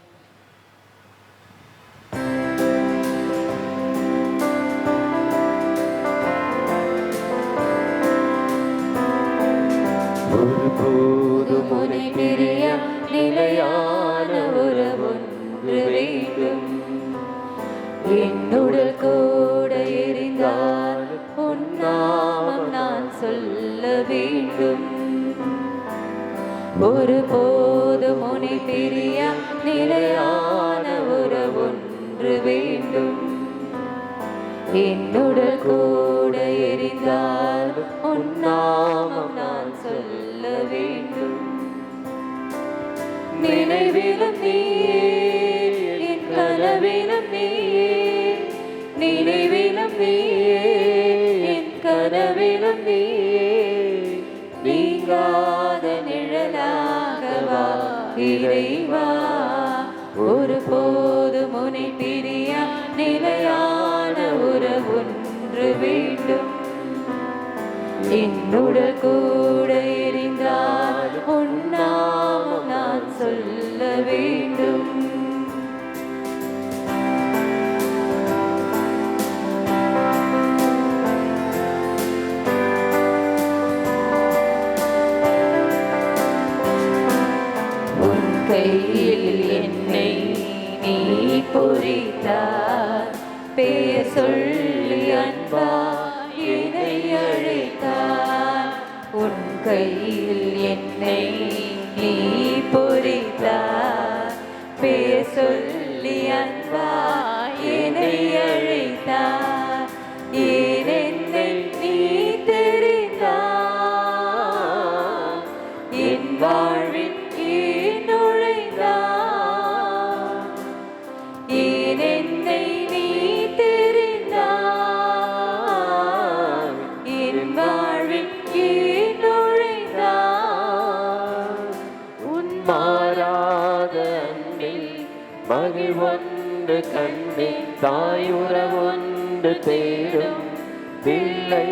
[SPEAKER 10] ஒருபோதும் உன்னை பிரிய நிலையான உறவொன்று வேண்டும். என்னுடல் கூட எரிந்தால் உன் நாமம் நான் சொல்ல வேண்டும். ஒருபோதும் உன்னை பிரிய நிலையான உறவொன்று வேண்டும். என்னுடல் கூட எரிந்தால் உன் நாமம் நான் சொல்ல வேண்டும். நினைவிலும் நீயே, என் கனவிலும் நீயே. நினைவிலும் நீயே, என் கனவிலும் நீயே. நீங்காத நிழலாகவா இறைவா. ஒருபோதும் உன்னை பிரிய நிலையான உறவொன்று வேண்டும். என்னுடல் கூட எரிந்தால் உன் நாமம் நான் சொல்ல வேண்டும். உன் கையில் என்னை நீ பொறித்தார். பெயர் சொல்லி அன்பா என்னை அழைத்தார். உன் கையில் என்னை நீ பொறித்தார். பெயர் சொல்லி அன்பா என்னை அழைத்தார். ஏன் என்னை நீ தெரிந்தார். என் வாழ்வின் ஏன் நுழைந்தார். ஏன் என்னை நீ தெரிந்தார். என் வாழ்வின் ஏன் நுழைந்தார். உன் மாறாத அன்பில் மகிழ்வொன்று கண்டேன். தாயுறவொன்று தேடும் பிள்ளை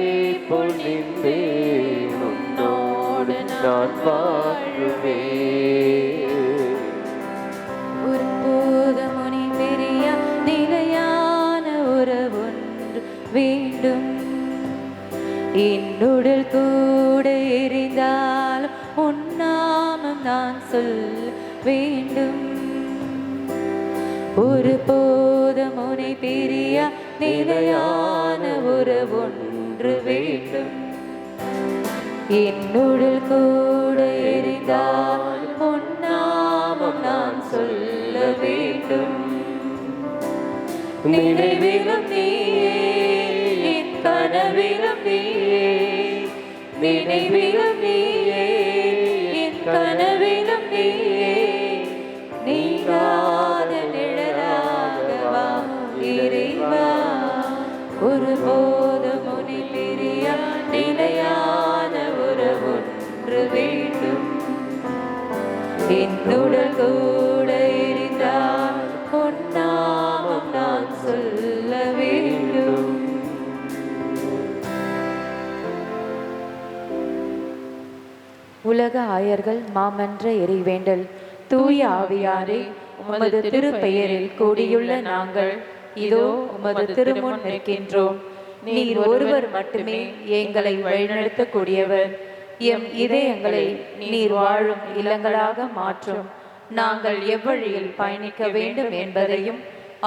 [SPEAKER 10] பொழிந்தேன். உன்னோடு நான் வாழ்வேன்.
[SPEAKER 11] ஒருபோதும் உன்னை பிரிய நிலையான உறவொன்று வேண்டும். என்னுடல் கூட எரிந்தால் உன் நாமம் நான் சொல்ல வேண்டும். ஒருபோதும் உன்னை பிரிய நிலையான உறவொன்று வேண்டும். என்னுடல் கூட எரிந்தால் உன் நாமம் நான் சொல்ல வேண்டும். நினைவிலும் நீயே, என் கனவிலும் நீயே. நினைவிலும் நீயே, என் கனவிலும் நீயே. நீங்காத நிழலாகவா இறைவா. ஒருபோதும் உன்னை பிரிய நிலையான உறவொன்று வேண்டும். என்னுடன் கூட இருந்தால் உன் நாமம் நான் சொல்ல வேண்டும். உலக ஆயர்கள் மாமன்ற இறைவேண்டல். தூய ஆவியாரே, உமது திருப்பெயரில் கூடியுள்ள நாங்கள் இதோ உமது திருமுன் நிற்கின்றோம். நீர் ஒருவர் மட்டுமே எங்களை வழிநடத்தக்கூடியவர். எம் இதயங்களை நீர் வாழும் இல்லங்களாக மாற்றும். நாங்கள் எவ்வழியில் பயணிக்க வேண்டும் என்பதையும்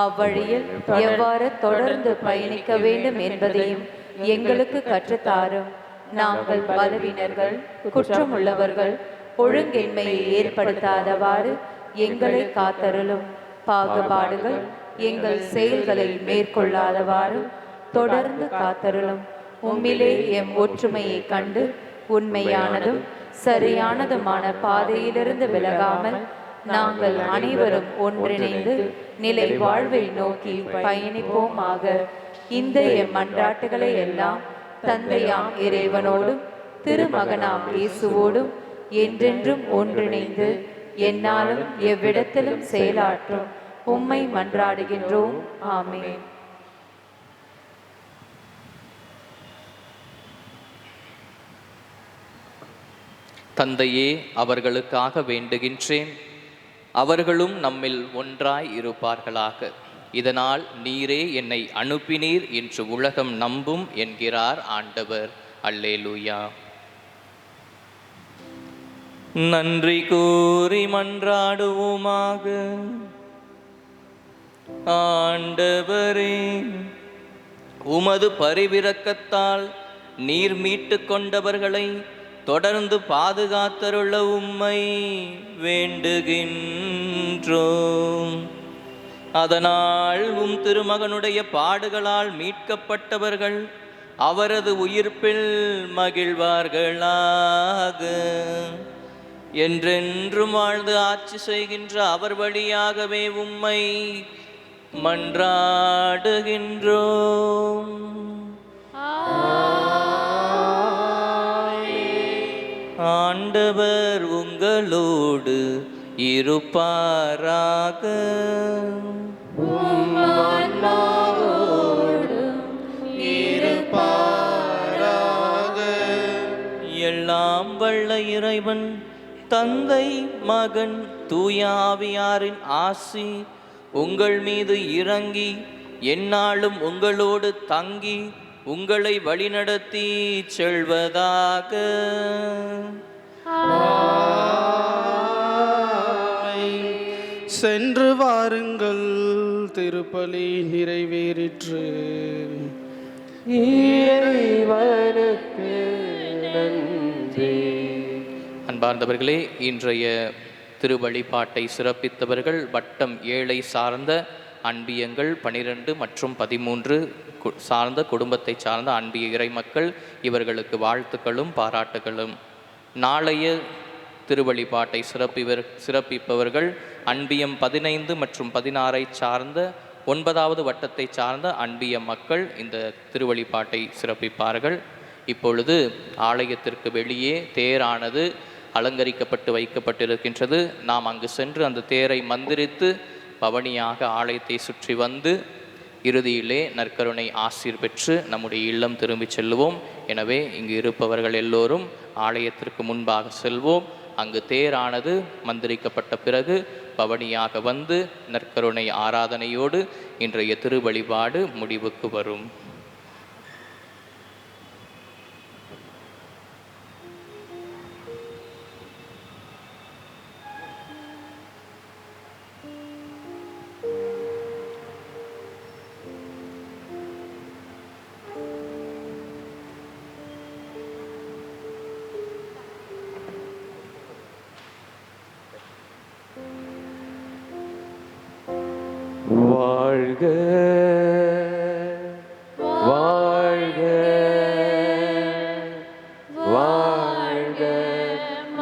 [SPEAKER 11] அவ்வழியில் எவ்வாறு தொடர்ந்து பயணிக்க வேண்டும் என்பதையும் எங்களுக்கு கற்றுத்தாரும். நாங்கள் பலவீனர்கள், குற்றமுள்ளவர்கள், ஒழுங்கின்மையை ஏற்படுத்தாதவாறு எங்களை காத்தருளும். பாகுபாடுகள் எங்கள் செயல்களை மேற்கொள்ளாதவாறு தொடர்ந்து காத்தருளும். உம்மிலே எம் ஒற்றுமையை கண்டு உண்மையானதும் சரியானதுமான பாதையிலிருந்து விலகாமல் நாங்கள் அனைவரும் ஒன்றிணைந்து நிலை வாழ்வை நோக்கி பயணிப்போமாக. இந்த எம் மன்றாட்டுகளை எல்லாம் தந்தையாம் இறைவனோடும் திருமகனாம் இயேசுவோடும் என்றென்றும் ஒன்றிணைந்து என்னாலும் எவ்விடத்திலும் செயலாற்றும் உம்மை மன்றாடுகின்றோம். ஆமென்.
[SPEAKER 2] தந்தையே, அவர்களுக்காக வேண்டுகின்றேன். அவர்களும் நம்மில் ஒன்றாய் இருப்பார்களாக. இதனால் நீரே என்னை அனுப்பினீர் என்று உலகம் நம்பும் என்கிறார் ஆண்டவர். அல்லேலூயா. நன்றி கூறி மன்றாடுவோமாக. ஆண்டவரே, உமது பரிவிரக்கத்தால் நீர் மீட்டு கொண்டவர்களை தொடர்ந்து பாதுகாத்தருள உம்மை வேண்டுகின்றோம். அதனால் உம் திருமகனுடைய பாடுகளால் மீட்கப்பட்டவர்கள் அவரது உயிர்ப்பில் மகிழ்வார்களாக. என்றென்றும் வாழ்ந்து ஆட்சி செய்கின்ற அவர் வழியாகவே உம்மை மன்றாடுகின்றோம். ஆண்டவர் உங்களோடு இருப்பாராக. எல்லாம் வல்ல இறைவன் தந்தை, மகன், தூய ஆவியாரின் ஆசி உங்கள் மீது இறங்கி எந்நாளும் உங்களோடு தங்கி உங்களை வழிநடத்தி செல்வதாக.
[SPEAKER 6] சென்று வாருங்கள், திருப்பலி நிறைவேறிற்று.
[SPEAKER 10] இறைவனுக்கு நன்றி.
[SPEAKER 2] அன்பார்ந்தவர்களே, இன்றைய திருவழிபாட்டை சிறப்பித்தவர்கள் வட்டம் 7 சார்ந்த அன்பியங்கள் 12 மற்றும் 13 சார்ந்த குடும்பத்தை சார்ந்த அன்பிய இறைமக்கள். இவர்களுக்கு வாழ்த்துக்களும் பாராட்டுகளும். நாளைய திருவழிபாட்டை சிறப்பிப்பவர்கள் அன்பியம் 15 மற்றும் 16 சார்ந்த 9வது வட்டத்தை சார்ந்த அன்பிய மக்கள் இந்த திருவழிபாட்டை சிறப்பிப்பார்கள். இப்பொழுது ஆலயத்திற்கு வெளியே தேரானது அலங்கரிக்கப்பட்டு வைக்கப்பட்டிருக்கின்றது. நாம் அங்கு சென்று அந்த தேரை மந்திரித்து பவனியாக ஆலயத்தை சுற்றி வந்து இறுதியிலே நற்கருணை ஆசீர் பெற்று நம்முடைய இல்லம் திரும்பி செல்லுவோம். எனவே இங்கு இருப்பவர்கள் எல்லோரும் ஆலயத்திற்கு முன்பாக செல்வோம். அங்கு தேரானது மந்திரிக்கப்பட்ட பிறகு பவனியாக வந்து நற்கருணை ஆராதனையோடு இன்றைய திருவழிபாடு முடிவுக்கு வரும்.
[SPEAKER 10] வாழ்க வாழ்க வாழ்க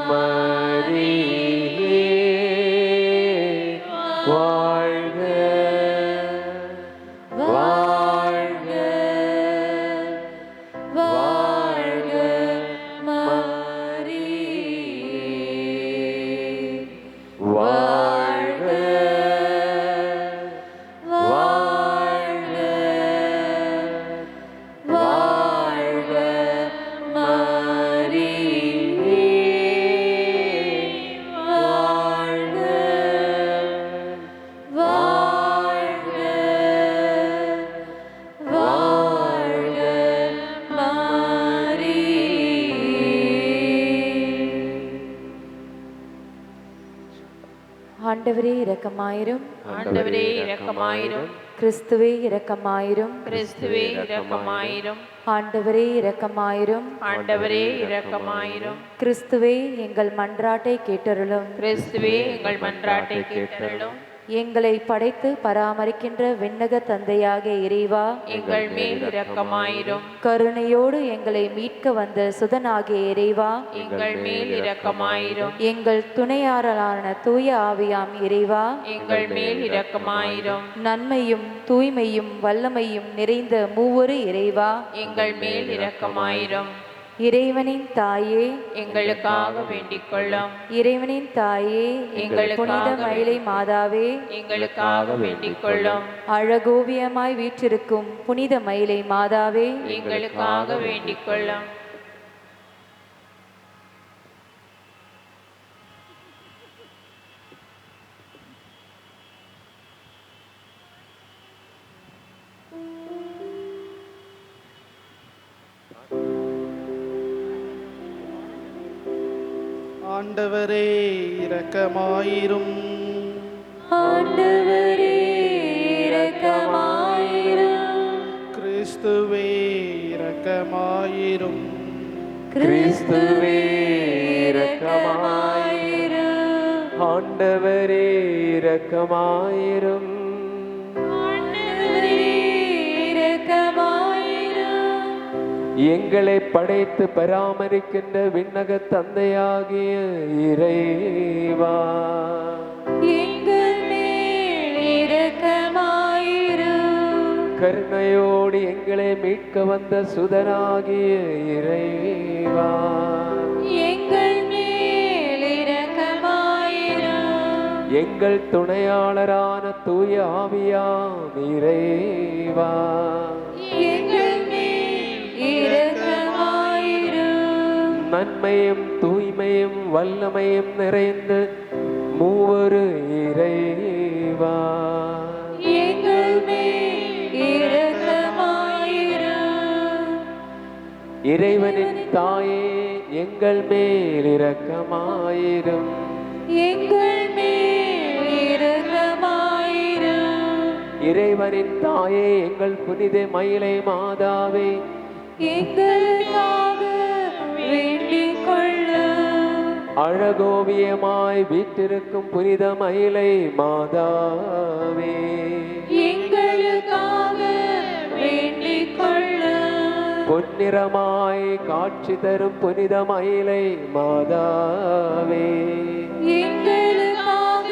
[SPEAKER 10] மரியே, வாழ்க வாழ்க வாழ்க மரியே.
[SPEAKER 11] ஆண்டவரே இரக்கமாயிரும்.
[SPEAKER 1] ஆண்டவரே இரக்கமாயிரும்.
[SPEAKER 11] கிறிஸ்துவே இரக்கமாயிரும்.
[SPEAKER 1] கிறிஸ்துவே இரக்கமாயிரும்.
[SPEAKER 11] ஆண்டவரே இரக்கமாயிரும்.
[SPEAKER 1] ஆண்டவரே இரக்கமாயிரும்.
[SPEAKER 11] கிறிஸ்துவே எங்கள் மன்றாட்டை கேட்டருளும்.
[SPEAKER 1] கிறிஸ்துவே எங்கள் மன்றாட்டை கேட்டருளும்.
[SPEAKER 11] எங்களை படைத்து பராமரிக்கின்ற விண்ணக தந்தையாகிய இறைவா,
[SPEAKER 1] எங்கள் மேல் இரக்கமாயிரும்.
[SPEAKER 11] கருணையோடு எங்களை மீட்க வந்த சுதனாகிய இறைவா,
[SPEAKER 1] எங்கள் மேல் இரக்கமாயிரும்.
[SPEAKER 11] எங்கள் துணையாளரான தூய ஆவியாம் இறைவா,
[SPEAKER 1] எங்கள் மேல் இரக்கமாயிரும்.
[SPEAKER 11] நன்மையும் தூய்மையும் வல்லமையும் நிறைந்த மூவொரு இறைவா,
[SPEAKER 1] எங்கள் மேல் இரக்கமாயிரும்.
[SPEAKER 11] இறைவனின் தாயே,
[SPEAKER 1] எங்களுக்காக வேண்டிக் கொள்ளும்.
[SPEAKER 11] இறைவனின் தாயே,
[SPEAKER 1] எங்களுக்காக
[SPEAKER 11] புனித மயிலை மாதாவே,
[SPEAKER 1] எங்களுக்காக வேண்டிக் கொள்ளும்.
[SPEAKER 11] அழகோவியமாய் வீற்றிருக்கும் புனித மயிலை மாதாவே,
[SPEAKER 1] எங்களுக்காக வேண்டிக் கொள்ளும்.
[SPEAKER 6] ஆண்டவரே இரக்கமாயிரும்.
[SPEAKER 11] ஆண்டவரே இரக்கமாயிரும்.
[SPEAKER 6] கிறிஸ்துவே இரக்கமாயிரும்.
[SPEAKER 10] கிறிஸ்துவே இரக்கமாயிரும். ஆண்டவரே இரக்கமாயிரும்.
[SPEAKER 11] ஆண்டவரே இரக்கமாயிரும்.
[SPEAKER 10] எங்களை படைத்து பராமரிக்கின்ற விண்ணக தந்தையாகிய இறைவா,
[SPEAKER 11] எங்கள் மேல் இரக்கமாயிரும்.
[SPEAKER 10] கருணையோடு எங்களை மீட்க வந்த சுதனாகிய இறைவா,
[SPEAKER 11] எங்கள் மேல் இரக்கமாயிரும்.
[SPEAKER 10] எங்கள் துணையாளரான தூய ஆவியாம் இறைவா,
[SPEAKER 11] எங்கள் மேல் இரக்கமாயிரும்.
[SPEAKER 10] நன்மையும் தூய்மையும் வல்லமையும் நிறைந்து மூவரு இறைவா,
[SPEAKER 11] எங்கள் மேல் இரக்கமாயிரும்.
[SPEAKER 10] இறைவனின் தாயே எங்கள் மேல் இரக்கமாயிரும்.
[SPEAKER 11] எங்கள் மேல் இரக்கமாயிரும்.
[SPEAKER 10] இறைவனின் தாயே எங்கள் புனித மயிலை மாதாவே,
[SPEAKER 11] எங்களுக்காக வேண்டிக் கொள்ளும்.
[SPEAKER 10] அழகோவியமாய் வீற்றிருக்கும் புனித மயிலை மாதாவே,
[SPEAKER 11] எங்களுக்காக வேண்டிக் கொள்ளும்.
[SPEAKER 10] பொன்னிறமாய் காட்சி தரும் புனித மயிலை மாதாவே,
[SPEAKER 11] எங்களுக்காக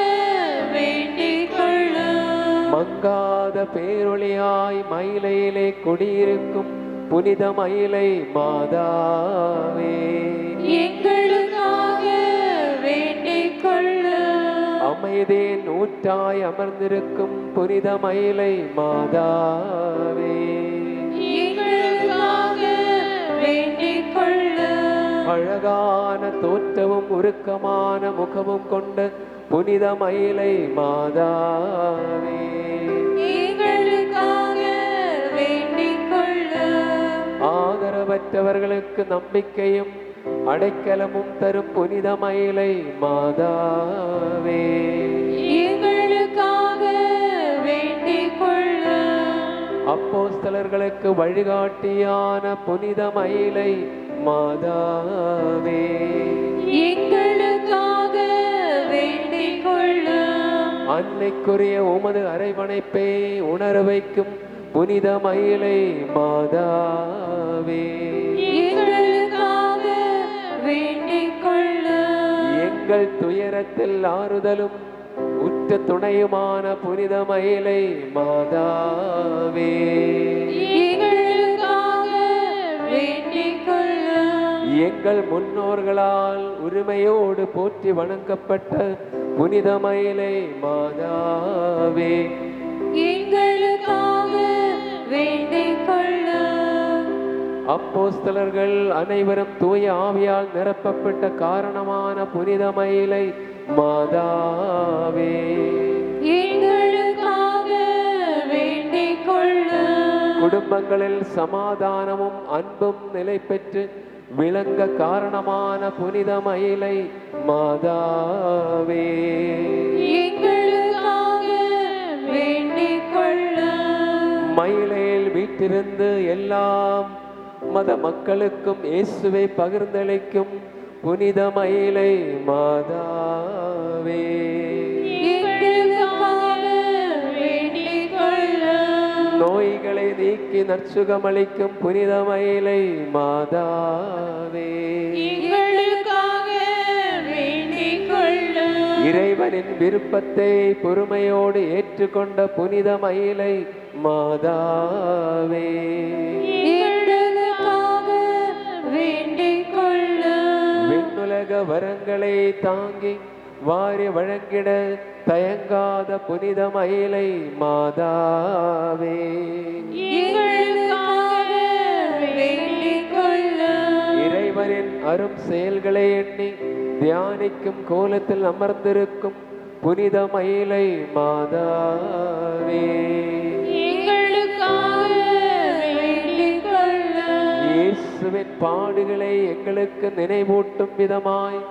[SPEAKER 11] வேண்டிக் கொள்ளும்.
[SPEAKER 10] மங்காத பேரொளியாய் மயிலையிலே குடியிருக்கும் புனித மயிலை மாதாவே,
[SPEAKER 11] எங்களுக்காக வேண்டிக் கொள்ளும்.
[SPEAKER 10] அமைதியின் ஊற்றாய் அமர்ந்திருக்கும் புனித மயிலை மாதாவே,
[SPEAKER 11] எங்களுக்காக வேண்டிக் கொள்ளும்.
[SPEAKER 10] அழகான தோற்றமும் உருக்கமான முகமும் கொண்ட புனித மயிலை மாதாவே,
[SPEAKER 11] எங்களுக்காக வேண்டிக் கொள்ளும்.
[SPEAKER 10] ஆதரவற்றவர்களுக்கு நம்பிக்கையும் அடைக்கலமும் தரும் புனித மயிலை மாதாவே,
[SPEAKER 11] எங்களுக்காக வேண்டிக் கொள்ளும்.
[SPEAKER 10] அப்போஸ்தலர்களுக்கு வழிகாட்டியான புனித மயிலை மாதாவே,
[SPEAKER 11] எங்களுக்காக வேண்டிக் கொள்ளும்.
[SPEAKER 10] அன்னைக்குரிய உமது அரவணைப்பை உணர வைக்கும் புனித மயிலை மாதாவே,
[SPEAKER 11] எங்களுக்காக வேண்டிக் கொள்ளும்.
[SPEAKER 10] எங்கள் துயரத்தில் ஆறுதலும் உற்ற துணையுமான புனித மயிலை மாதாவே,
[SPEAKER 11] எங்களுக்காக வேண்டிக் கொள்ளும்.
[SPEAKER 10] எங்கள் முன்னோர்களால் உரிமையோடு போற்றி வணங்கப்பட்ட புனித மயிலை மாதாவே,
[SPEAKER 11] எங்களுக்காக வேண்டிக் கொள்ளும்.
[SPEAKER 10] அப்போஸ்தலர்கள் அனைவரும் தூய ஆவியால் நிரப்பப்பட்ட காரணமான புனித மயிலை மாதாவே,
[SPEAKER 11] எங்களுக்காக வேண்டிக் கொள்ளும்.
[SPEAKER 10] குடும்பங்களில் சமாதானமும் அன்பும் நிலை பெற்று விளங்க காரணமான புனித மயிலை மாதாவே, வீட்டிருந்து எல்லாம் மத மக்களுக்கும் இயேசுவை பகிர்ந்தளிக்கும் புனித மயிலை மாதாவே, நோய்களை நீக்கி நற்சுகமளிக்கும் புனித மயிலை மாதாவே, இறைவனின் விருப்பத்தை பொறுமையோடு ஏற்றுக்கொண்ட புனித மயிலை மாதாவே, விண்ணுலக வரங்களை தாங்கி வாரி வழங்கிட தயங்காத புனித மயிலை மாதாவே, இறைவனின் அரும் செயல்களை எண்ணி தியானிக்கும் கோலத்தில் அமர்ந்திருக்கும் புனித மயிலை மாதாவே, இயேசுவின் பாடுகளை எங்களுக்கு நினைவூட்டும் விதமாய்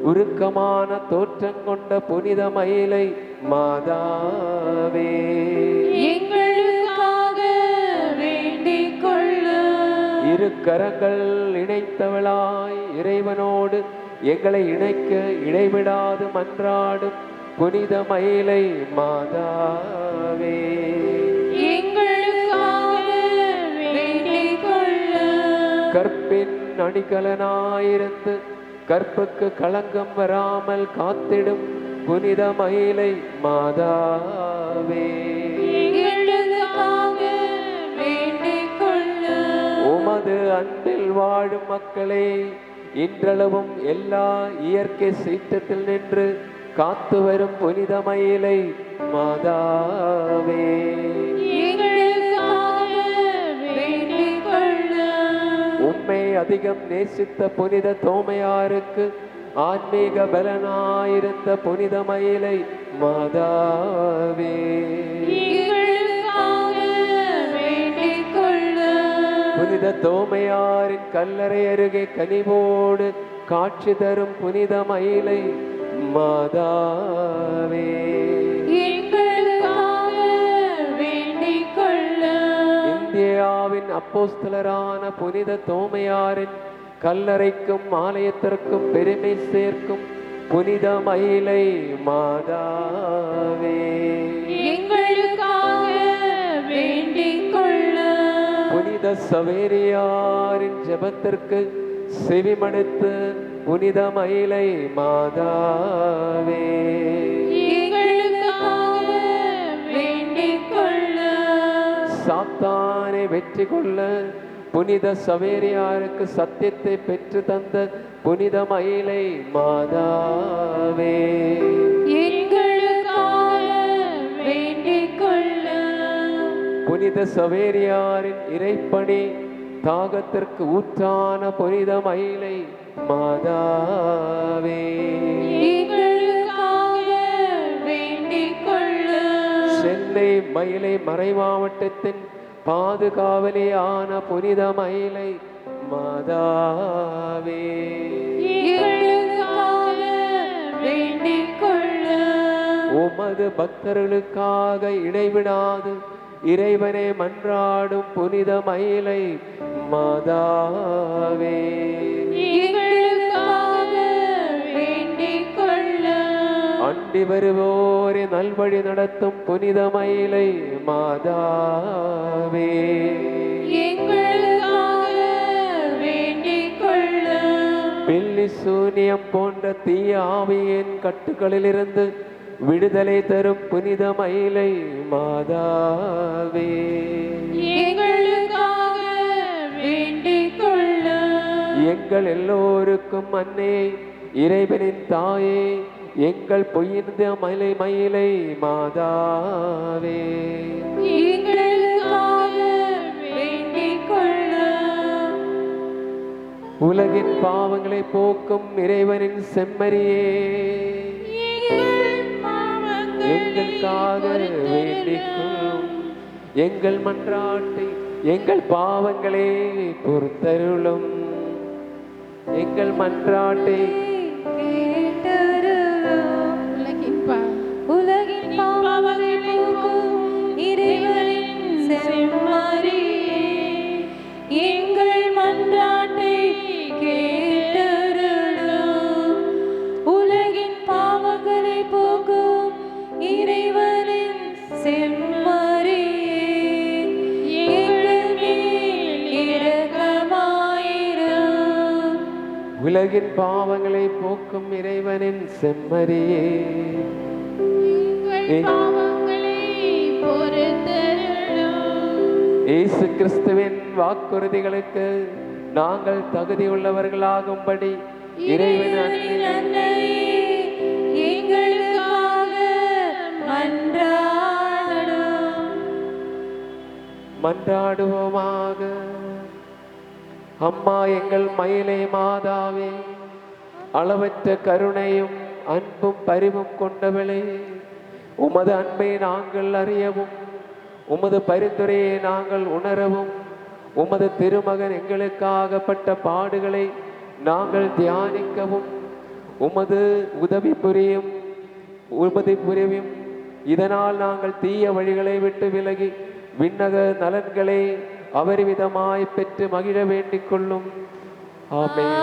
[SPEAKER 10] உருக்கமான தோற்றம் கொண்ட புனித மயிலை மாதாவே, இரு கரங்கள் இணைத்தவளாய் இறைவனோடு எங்களை இணைக்க இடைவிடாது மன்றாடும் புனித மயிலை மாதாவே, கற்பின் அணிகலனாயிருந்து கற்புக்கு களங்கம் வராமல் காத்திடும் புனித மயிலை மாதாவே, உமது அன்பில் வாழும் மக்களே இன்றளவும் எல்லா இயற்கை சீற்றத்தில் நின்று காத்து வரும் புனித மயிலை மாதாவே, உம்மை அதிகம் நேசித்த புனித தோமையாருக்கு ஆன்மீக பலனாயிருந்த புனித மயிலை மாதாவே, புனித தோமையாரின் கல்லறை அருகே கனிவோடு காட்சி தரும் புனித மயிலை மாதாவே, இந்தியாவின் அப்போஸ்தலரான புனித தோமையாரின் கல்லறைக்கும் ஆலயத்திற்கும் பெருமை சேர்க்கும் புனித மயிலை மாதாவே, புனித சவேரியாரின் ஜெபத்திற்கு செவிமடுத்து புனித மயிலை மாதாவே, சாத்தானை வெற்றி கொள்ள புனித சவேரியாருக்கு சத்தியத்தை பெற்று தந்த புனித மயிலை மாதாவே, புனித சவேரியாரின் இறைப்பணி தாகத்திற்கு ஊற்றான புனித மயிலை மாதாவே, சென்னை மயிலை மறைமாவட்டத்தின் பாதுகாவலியான புனித மயிலை மாதாவே, உமது பக்தர்களுக்காக இடைவிடாது இறைவனை மன்றாடும் புனித மயிலை மாதாவே, அண்டி வருவோரை நல்வழி நடத்தும் புனித மயிலை மாதாவே, பில்லி சூனியம் போன்ற தீய ஆவியின் கட்டுகளிலிருந்து விடுதலை தரும் புனித மயிலை மாதாவே, எங்கள் எல்லோருக்கும் அன்னை இறைவனின் தாயே எங்கள் பொய்ந்த மயிலை மயிலை மாதாவே, உலகின் பாவங்களை போக்கும் இறைவனின் செம்மறியே எங்களுக்காக வேண்டிக்கும், எங்கள் மன்றாட்டை எங்கள் பாவங்களே பொறுத்தருளும், எங்கள் மன்றாட்டை
[SPEAKER 11] உலகின் பாவங்களை போக்கும் இறைவனின் செம்மறியே
[SPEAKER 10] உலகின் பாவங்களை போக்கும் இறைவனின் செம்மறியே, இயேசு கிறிஸ்துவின் வாக்குறுதிகளுக்கு நாங்கள் தகுதியுள்ளவர்களாகும்படி இறைவன் மன்றாடுவோமாக. அம்மா எங்கள் மயிலை மாதாவே, அளவற்ற கருணையும் அன்பும் பரிவும் கொண்டவளே, உமது அன்பை நாங்கள் அறியவும் உமது பரிந்துரையை நாங்கள் உணரவும் உமது திருமகன் எங்களுக்காகப்பட்ட பாடுகளை நாங்கள் தியானிக்கவும் உமது உதவி புரியும். இதனால் நாங்கள் தீய வழிகளை விட்டு விலகி விண்ணக நலன்களை அபரிவிதமாய் பெற்று மகிழ வேண்டிக் கொள்ளும். ஆமென்.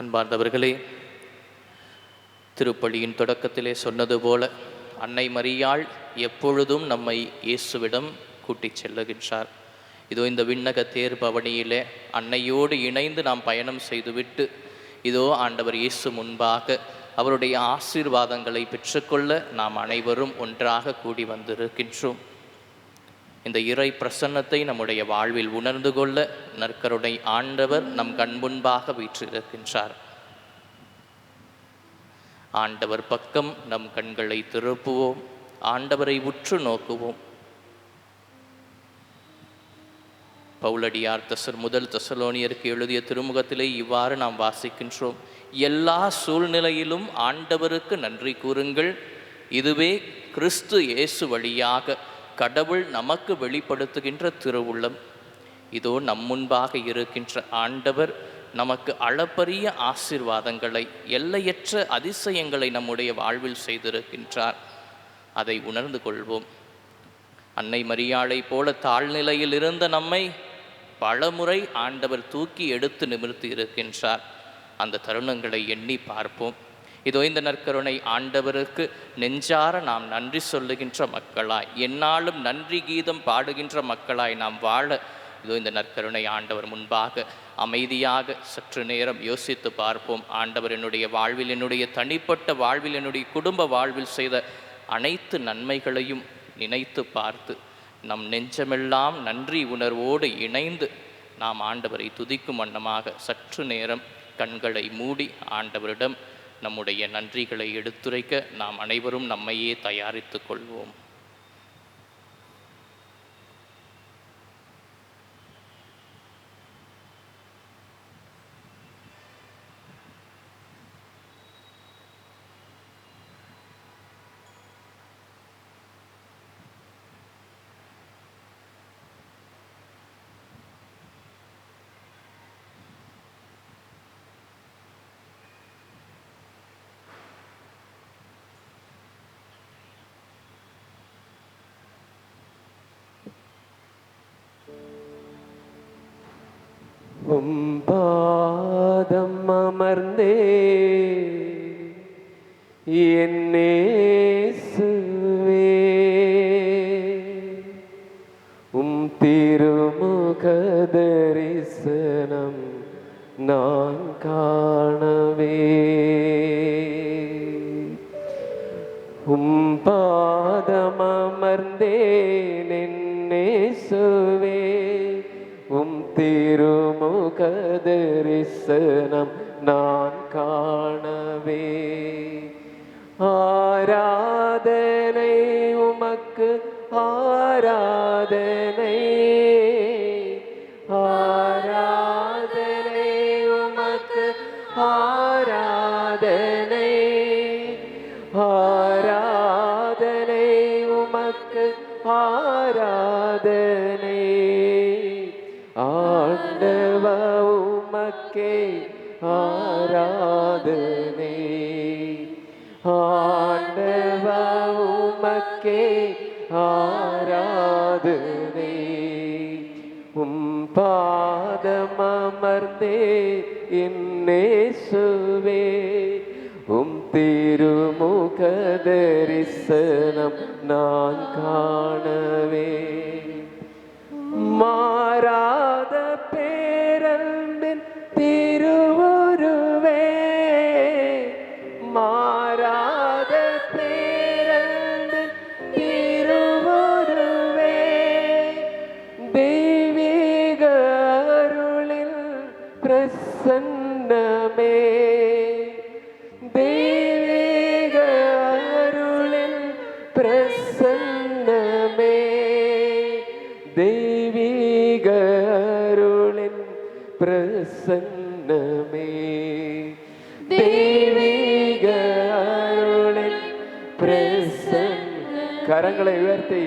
[SPEAKER 2] அன்பார்ந்தவர்களே, திருப்பலியின் தொடக்கத்திலே சொன்னது போல அன்னை மரியாள் எப்பொழுதும் நம்மை இயேசுவிடம் கூட்டிச் செல்லுகின்றார். இதோ இந்த விண்ணக தேர் பவனியிலே அன்னையோடு இணைந்து நாம் பயணம் செய்துவிட்டு இதோ ஆண்டவர் இயேசு முன்பாக அவருடைய ஆசீர்வாதங்களை பெற்றுக்கொள்ள நாம் அனைவரும் ஒன்றாக கூடி வந்திருக்கின்றோம். இந்த இறை பிரசன்னத்தை நம்முடைய வாழ்வில் உணர்ந்து கொள்ள நற்கருணை ஆண்டவர் நம் கண்முன்பாக வீற்றிருக்கின்றார். ஆண்டவர் பக்கம் நம் கண்களை திருப்புவோம், ஆண்டவரை உற்று நோக்குவோம். பவுலடியார் முதல் தெசலோனியருக்கு எழுதிய திருமுகத்திலே இவ்வாறு நாம் வாசிக்கின்றோம்: எல்லா சூழ்நிலையிலும் ஆண்டவருக்கு நன்றி கூறுங்கள், இதுவே கிறிஸ்து இயேசு வழியாக கடவுள் நமக்கு வெளிப்படுத்துகின்ற திருவுள்ளம். இதோ நம் முன்பாக இருக்கின்ற ஆண்டவர் நமக்கு அளப்பரிய ஆசீர்வாதங்களை, எல்லையற்ற அதிசயங்களை நம்முடைய வாழ்வில் செய்திருக்கின்றார். அதை உணர்ந்து கொள்வோம். அன்னை மரியாளை போல தாழ்நிலையில் இருந்த நம்மை பலமுறை ஆண்டவர் தூக்கி எடுத்து நிமிர்த்தி இருக்கின்றார். அந்த தருணங்களை எண்ணி பார்ப்போம். இதோ இந்த நற்கருணை ஆண்டவருக்கு நெஞ்சார நாம் நன்றி சொல்லுகின்ற மக்களாய், எந்நாளும் நன்றி கீதம் பாடுகின்ற மக்களாய் நாம் வாழ இதோ இந்த நற்கருணை ஆண்டவர் முன்பாக அமைதியாக சற்று நேரம் யோசித்து பார்ப்போம். ஆண்டவர் என்னுடைய வாழ்வில், என்னுடைய தனிப்பட்ட வாழ்வில், என்னுடைய குடும்ப வாழ்வில் செய்த அனைத்து நன்மைகளையும் நினைத்து பார்த்து நம் நெஞ்சமெல்லாம் நன்றி உணர்வோடு இணைந்து நாம் ஆண்டவரை துதிக்கும் வண்ணமாக சற்று நேரம் கண்களை மூடி ஆண்டவரிடம் நம்முடைய நன்றிகளை எடுத்துரைக்க நாம் அனைவரும் நம்மையே தயாரித்து கொள்வோம்.
[SPEAKER 10] பாதம் அமர்ந்தே என்னேசுவே, திருமுக தரிசனம் நான் காணவே, பாதம் அமர்ந்தேன் என்னேசுவே, திருமுக தரிசனம் நான் காணவே. ஆராதனை உமக்கு ஆராதனை, ஆராதனை உமக்கு ஆராதனை, ஆராதனை உமக்கு ஆராதனை. ஆண்டவ உமக்கே ஆராதனை, ஆண்டவ உமக்கே ஆராதனை. பாதம் அமர்ந்தே என்னேசுவே, திருமுக தரிசனம் நான் காணவே. மாறாத பேரன்பின் திருவுருவே, மாறாத பேரன்பின் திருவுருவே, தெய்வீக அருளின் பிரசன்னமே, தெய்வீக அருளின் பிரசன்னமே, தெய்வீக அருளின் பிரசன்னமே, தெய்வீக அருளின் பிரசன்ன. கரங்களை உயர்த்தி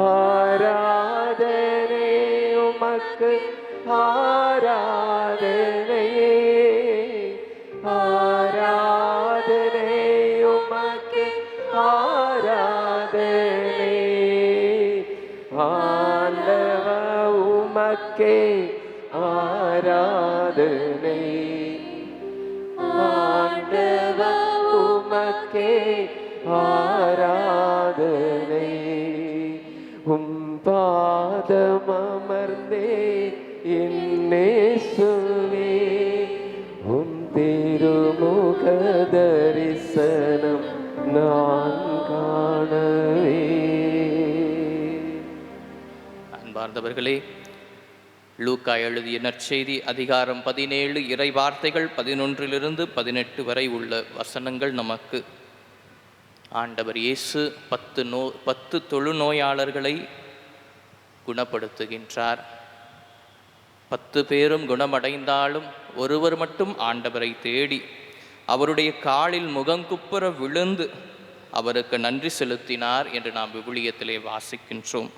[SPEAKER 10] ஆராதனை உமக்கு ஆராதனை, ஆராதனை உமக்கு ஆராதனை. ஆண்டவ உமக்கே ஆராதனை, ஆண்டவ உமக்கே ஆராதனை. பாதம் அமர்ந்தே என்னேசுவே, திருமுக தரிசனம் நான் காணவே.
[SPEAKER 2] அன்பார்ந்தவர்களே, லூக்கா எழுதிய நற்செய்தி அதிகாரம் 17 இறை வார்த்தைகள் 11 to 18 வரை உள்ள வசனங்கள் நமக்கு ஆண்டவர் இயேசு 10 தொழுநோயாளர்களை குணப்படுத்துகின்றார். 10 பேரும் குணமடைந்தாலும் ஒருவர் மட்டும் ஆண்டவரை தேடி அவருடைய காலில் முகங்குப்புற விழுந்து அவருக்கு நன்றி செலுத்தினார் என்று நாம் விவிலியத்திலே வாசிக்கின்றோம்.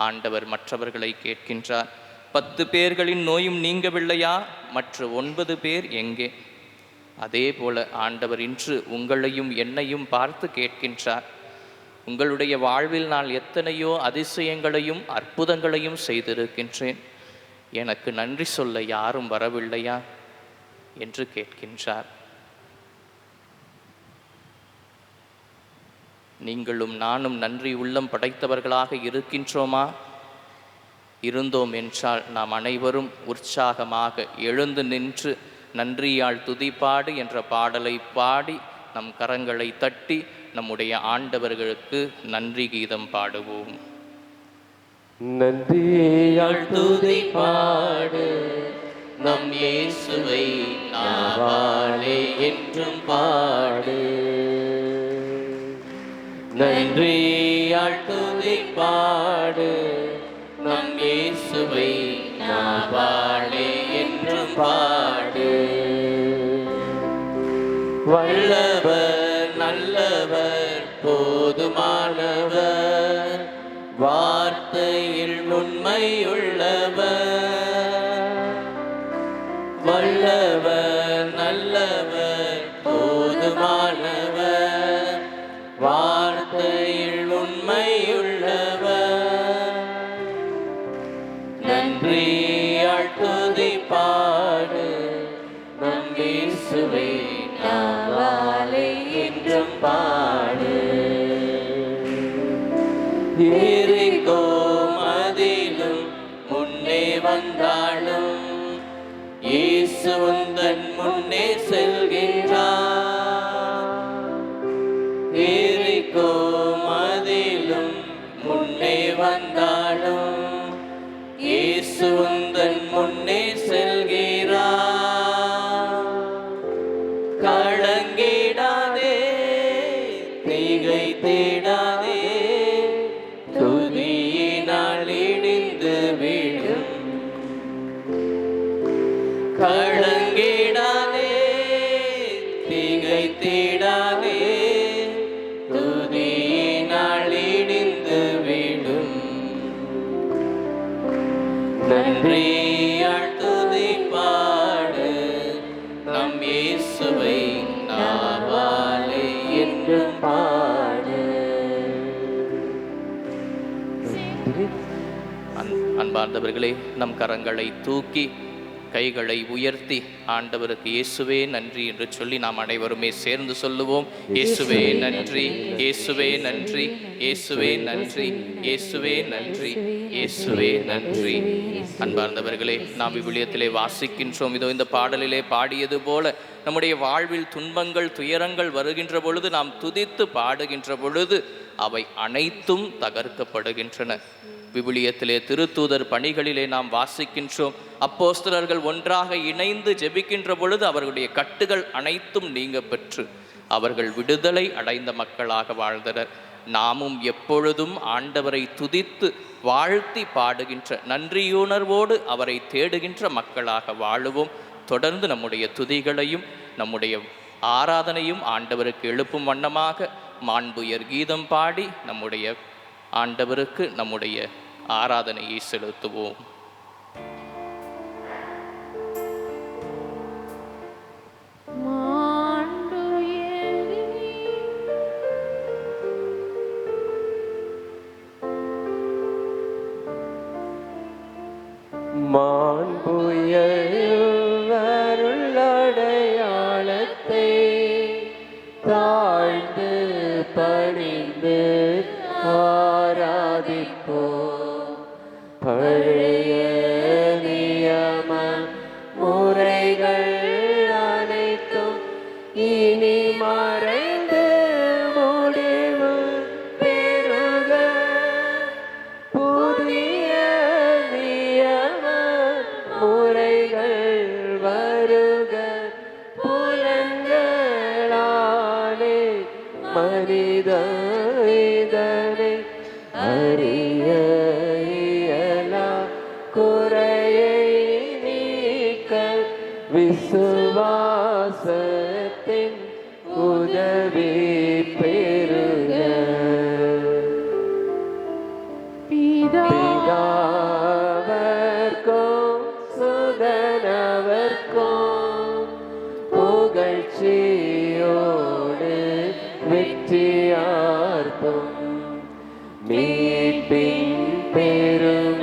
[SPEAKER 2] ஆண்டவர் மற்றவர்களை கேட்கின்றார், 10 பேர்களின் நோயும் நீங்கவில்லையா? மற்ற 9 பேர் எங்கே? அதே போல ஆண்டவர் இன்று உங்களையும் என்னையும் பார்த்து கேட்கின்றார், உங்களுடைய வாழ்வில் நான் எத்தனையோ அதிசயங்களையும் அற்புதங்களையும் செய்திருக்கின்றேன், எனக்கு நன்றி சொல்ல யாரும் வரவில்லையா என்று கேட்கின்றார். நீங்களும் நானும் நன்றி உள்ளம் படைத்தவர்களாக இருக்கின்றோமா? இருந்தோம் என்றால் நாம் அனைவரும் உற்சாகமாக எழுந்து நின்று நன்றியால் துதிப்பாடு என்ற பாடலை பாடி நம் கரங்களை தட்டி நம்முடைய ஆண்டவர்களுக்கு நன்றி கீதம் பாடுவோம்.
[SPEAKER 10] நன்றியால் துதிப்பாடு நம் இயேசுவை நாவாலே என்றும் பாடு. நன்றியால் துதிப்பாடு நம் இயேசுவை நாவாலே என்றும் பாடு. வல்லவர் நல்லவர் போதுமானவர், வார்த்தையில் உண்மையுள்ளவர். வல்லவர் நல்லவர் போதுமானவர், வார்த்தையில் உண்மையுள்ளவர். நன்றியால் துதிப்பாடு நம் இயேசுவை நாவாலே என்றும் பாடு. எரிகோ மதிலும் முன்னே வந்தாலும் இயேசு உந்தன் முன்னே செல்கின்றார். எரிகோ மதிலும் முன்னே வந்தாலும் இயேசு உந்தன் முன்னே செல்கிறார். கலங்கிடாதே தீகை தேடாதே, துதியினால் இடிந்து விடும். கலங்கிடாதே தீகை தேடாதே, துதியினால் இடிந்து விடும். நன்றியால் துதிப்பாடு நம் இயேசுவை நாவாலே என்றும் பாடு.
[SPEAKER 2] அன்பார்ந்தவர்களே, நம் கரங்களை தூக்கி கைகளை உயர்த்தி ஆண்டவருக்கு இயேசுவே நன்றி என்று சொல்லி நாம் அனைவருமே சேர்ந்து சொல்லுவோம். இயேசுவே நன்றி, இயேசுவே நன்றி, இயேசுவே நன்றி, இயேசுவே நன்றி, இயேசுவே நன்றி. அன்பார்ந்தவர்களே, நாம் இவ்விலியத்திலே வாசிக்கின்றோம். இதோ இந்த பாடலிலே பாடியது போல நம்முடைய வாழ்வில் துன்பங்கள் துயரங்கள் வருகின்ற பொழுது, நாம் துதித்து பாடுகின்ற பொழுது அவை அனைத்தும் தகர்க்கப்படுகின்றன. விவிலியத்திலே திருத்தூதர் பணிகளிலே நாம் வாசிக்கின்றோம், அப்போஸ்தலர்கள் ஒன்றாக இணைந்து ஜெபிக்கின்ற பொழுது அவர்களுடைய கட்டுகள் அனைத்தும் நீங்க பெற்று அவர்கள் விடுதலை அடைந்த மக்களாக வாழ்ந்தனர். நாமும் எப்பொழுதும் ஆண்டவரை துதித்து வாழ்த்தி பாடுகின்ற நன்றியுணர்வோடு அவரை தேடுகின்ற மக்களாக வாழுவோம். தொடர்ந்து நம்முடைய துதிகளையும் நம்முடைய ஆராதனையும் ஆண்டவருக்கு எழுப்பும் வண்ணமாக மாண்புயர் கீதம் பாடி நம்முடைய ஆண்டவருக்கு நம்முடைய ஆராதனையை செலுத்துவோம்.
[SPEAKER 10] மாண்புயருள்ளடையாளத்தை தாழ்ந்து பணிந்து ஆராதிப்போம். பழைய நியம முறைகள் அனைத்தும் இனி மறைந்து முடிவு பெறுக. புதிய நியம முறைகள் வருக. புலன்களாலே மனித இதனை அறிய இயலா.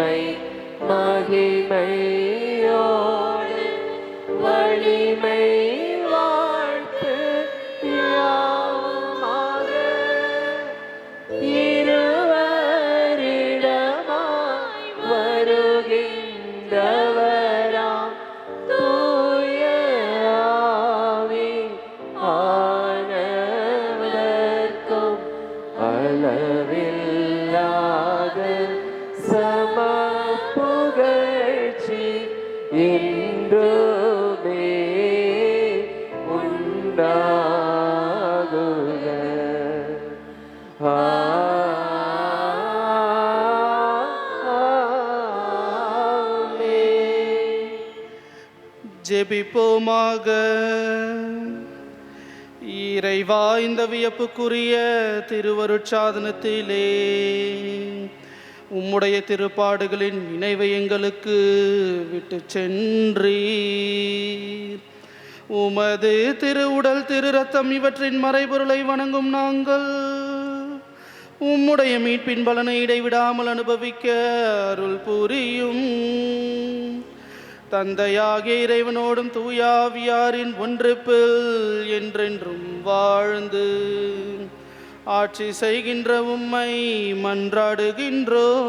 [SPEAKER 10] உம்மை மகிமையோடு வலிமை வாழ்த்து யாவுமாக இருவரிடமாய் வருகின்றவராம் தூய ஆவி ஆனவர்க்கும் அளவில்லாத சம புகழ்ச்சி என்றுமே உண்டாகுக. ஆமென்.
[SPEAKER 6] ஜெபிப்போமாக. இறைவா, இந்த வியப்புக்குரிய திருவருட்சாதனத்திலே உம்முடைய திருப்பாடுகளின் நினைவை எங்களுக்கு விட்டு சென்றீர். உமது திருவுடல் திரு ரத்தம் இவற்றின் மறைபொருளை வணங்கும் நாங்கள் உம்முடைய மீட்பின் பலனை இடைவிடாமல் அனுபவிக்க அருள் புரியும். தந்தையாகிய இறைவனோடும் தூயாவியாரின் ஒன்றிப்பில் என்றென்றும் வாழ்ந்து ஆட்சி செய்கின்ற உம்மை மன்றாடுகின்றோம்.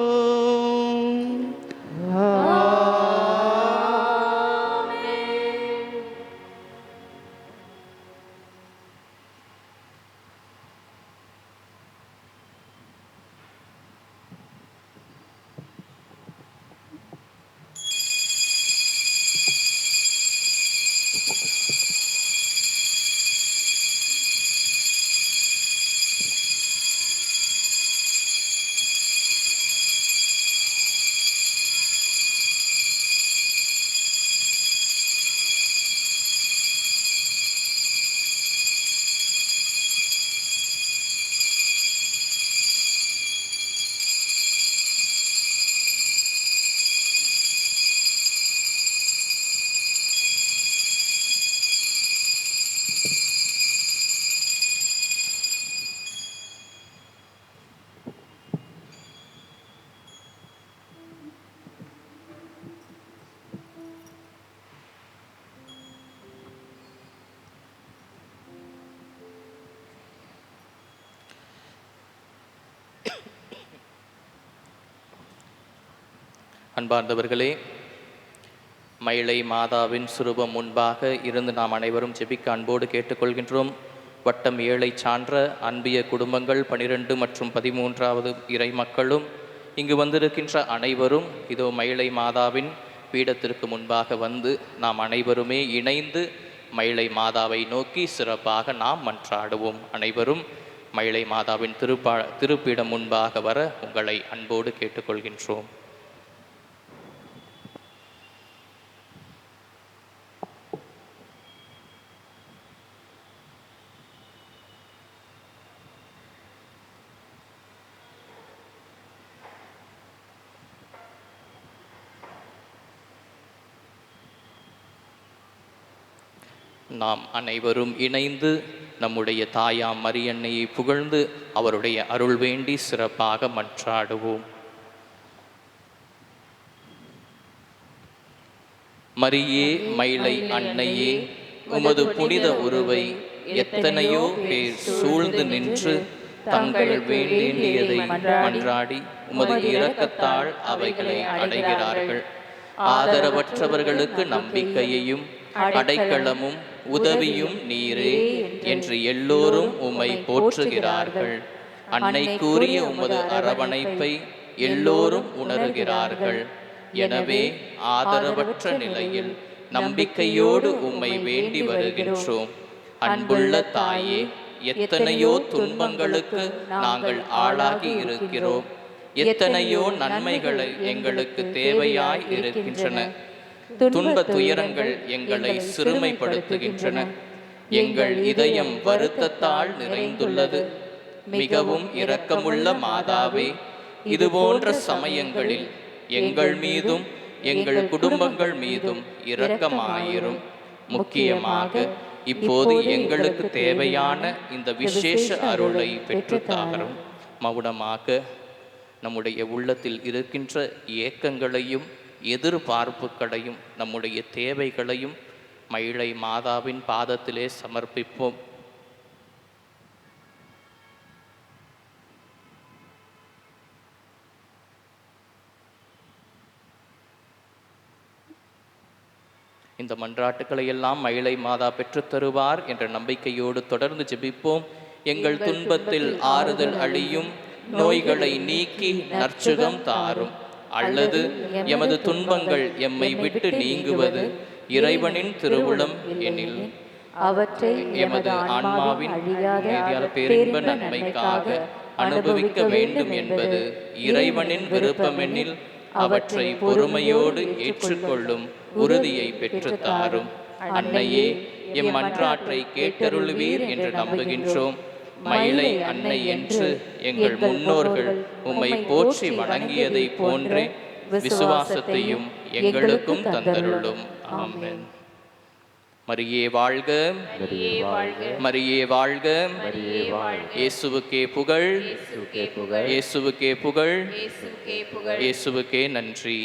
[SPEAKER 2] அன்பார்ந்தவர்களே, மயிலை மாதாவின் சுரூபம் முன்பாக இருந்து நாம் அனைவரும் ஜெபிக்க அன்போடு கேட்டுக்கொள்கின்றோம். வட்டம் 7 சான்ற அன்பிய குடும்பங்கள் 12 மற்றும் 13வது இறை மக்களும் இங்கு வந்திருக்கின்ற அனைவரும் இதோ மயிலை மாதாவின் பீடத்திற்கு முன்பாக வந்து நாம் அனைவருமே இணைந்து மயிலை மாதாவை நோக்கி சிறப்பாக நாம் மன்றாடுவோம். அனைவரும் மயிலை மாதாவின் திருப்பீடம் முன்பாக வர உங்களை அன்போடு கேட்டுக்கொள்கின்றோம். நாம் அனைவரும் இணைந்து நம்முடைய தாயாம் மரியன்னையை புகழ்ந்து அவருடைய அருள் வேண்டி சிறப்பாக மன்றாடுவோம். மரியே மயிலை அன்னையே, உமது புனித உருவை எத்தனையோ பேர் சூழ்ந்து நின்று தங்கள் வேண்டியதை மன்றாடி உமது இரக்கத்தால் அவைகளை அடைகிறார்கள். ஆதரவற்றவர்களுக்கு நம்பிக்கையையும் அடைக்கலமும் உதவியும் நீரே என்று எல்லோரும் உம்மை போற்றுகிறார்கள். அன்னைக்குரிய உமது அரவணைப்பை எல்லோரும் உணர்கிறார்கள். எனவே ஆதரவற்ற நிலையில் நம்பிக்கையோடு உம்மை வேண்டி வருகின்றோம். அன்புள்ள தாயே, எத்தனையோ துன்பங்களுக்கு நாங்கள் ஆளாகி இருக்கிறோம். எத்தனையோ நன்மைகளை எங்களுக்கு தேவையாய் இருக்கின்றன. துன்ப துயரங்கள் எங்களை சிறுமைப்படுத்துகின்றன. எங்கள் இதயம் வருத்தத்தால் நிறைந்துள்ளது. மிகவும் இரக்கமுள்ள மாதாவே, இதுபோன்ற சமயங்களில் எங்கள் மீதும் எங்கள் குடும்பங்கள் மீதும் இரக்கமாயிரும். முக்கியமாக இப்போது எங்களுக்கு தேவையான இந்த விசேஷ அருளை பெற்றுத்தாரும். மௌனமாக நம்முடைய உள்ளத்தில் இருக்கின்ற ஏக்கங்களையும் எதிர்பார்ப்புகளையும் நம்முடைய தேவைகளையும் மயிலை மாதாவின் பாதத்திலே சமர்ப்பிப்போம். இந்த மன்றாட்டுக்களை எல்லாம் மயிலை மாதா பெற்றுத் தருவார் என்ற நம்பிக்கையோடு தொடர்ந்து ஜெபிப்போம். எங்கள் துன்பத்தில் ஆறுதல் அளியும், நோய்களை நீக்கி நற்சுகம் தாரும். அல்லது எமது துன்பங்கள் எம்மை விட்டு நீங்குவது இறைவனின் திருவுளம் எனில்
[SPEAKER 11] அவற்றை
[SPEAKER 2] எமது ஆன்மாவின் அழியாத பேரின்ப நன்மைக்காக அனுபவிக்க வேண்டும் என்பது இறைவனின் விருப்பமெனில் அவற்றை பொறுமையோடு ஏற்றுக்கொள்ளும் உறுதியை பெற்றுத்தாரும். அன்னையே, எம் மன்றாற்றை கேட்டருளுவீர் என்று நம்புகின்றோம். மயிலை அன்னை என்று எங்கள் முன்னோர்கள் உம்மை போற்றி வணங்கியதை போன்றே விசுவாசத்தையும் எங்களுக்கும் தந்தருளும். ஆமென். மரியே வாழ்க, மரியே வாழ்க, இயேசுவுக்கே புகழ், இயேசுவுக்கே புகழ், இயேசுவுக்கே நன்றி.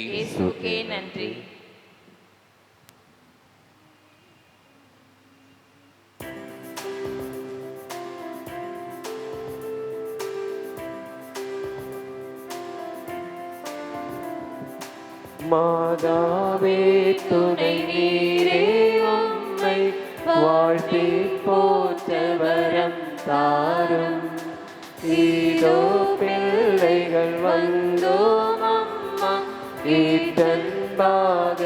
[SPEAKER 11] நன்றி.
[SPEAKER 10] மாதாவே துணை நீரே, உம்மை வாழ்த்தி போற்ற வரம் தாரும். இதோ பிள்ளைகள் வந்தோம் அம்மா, ஈட்டன்பாக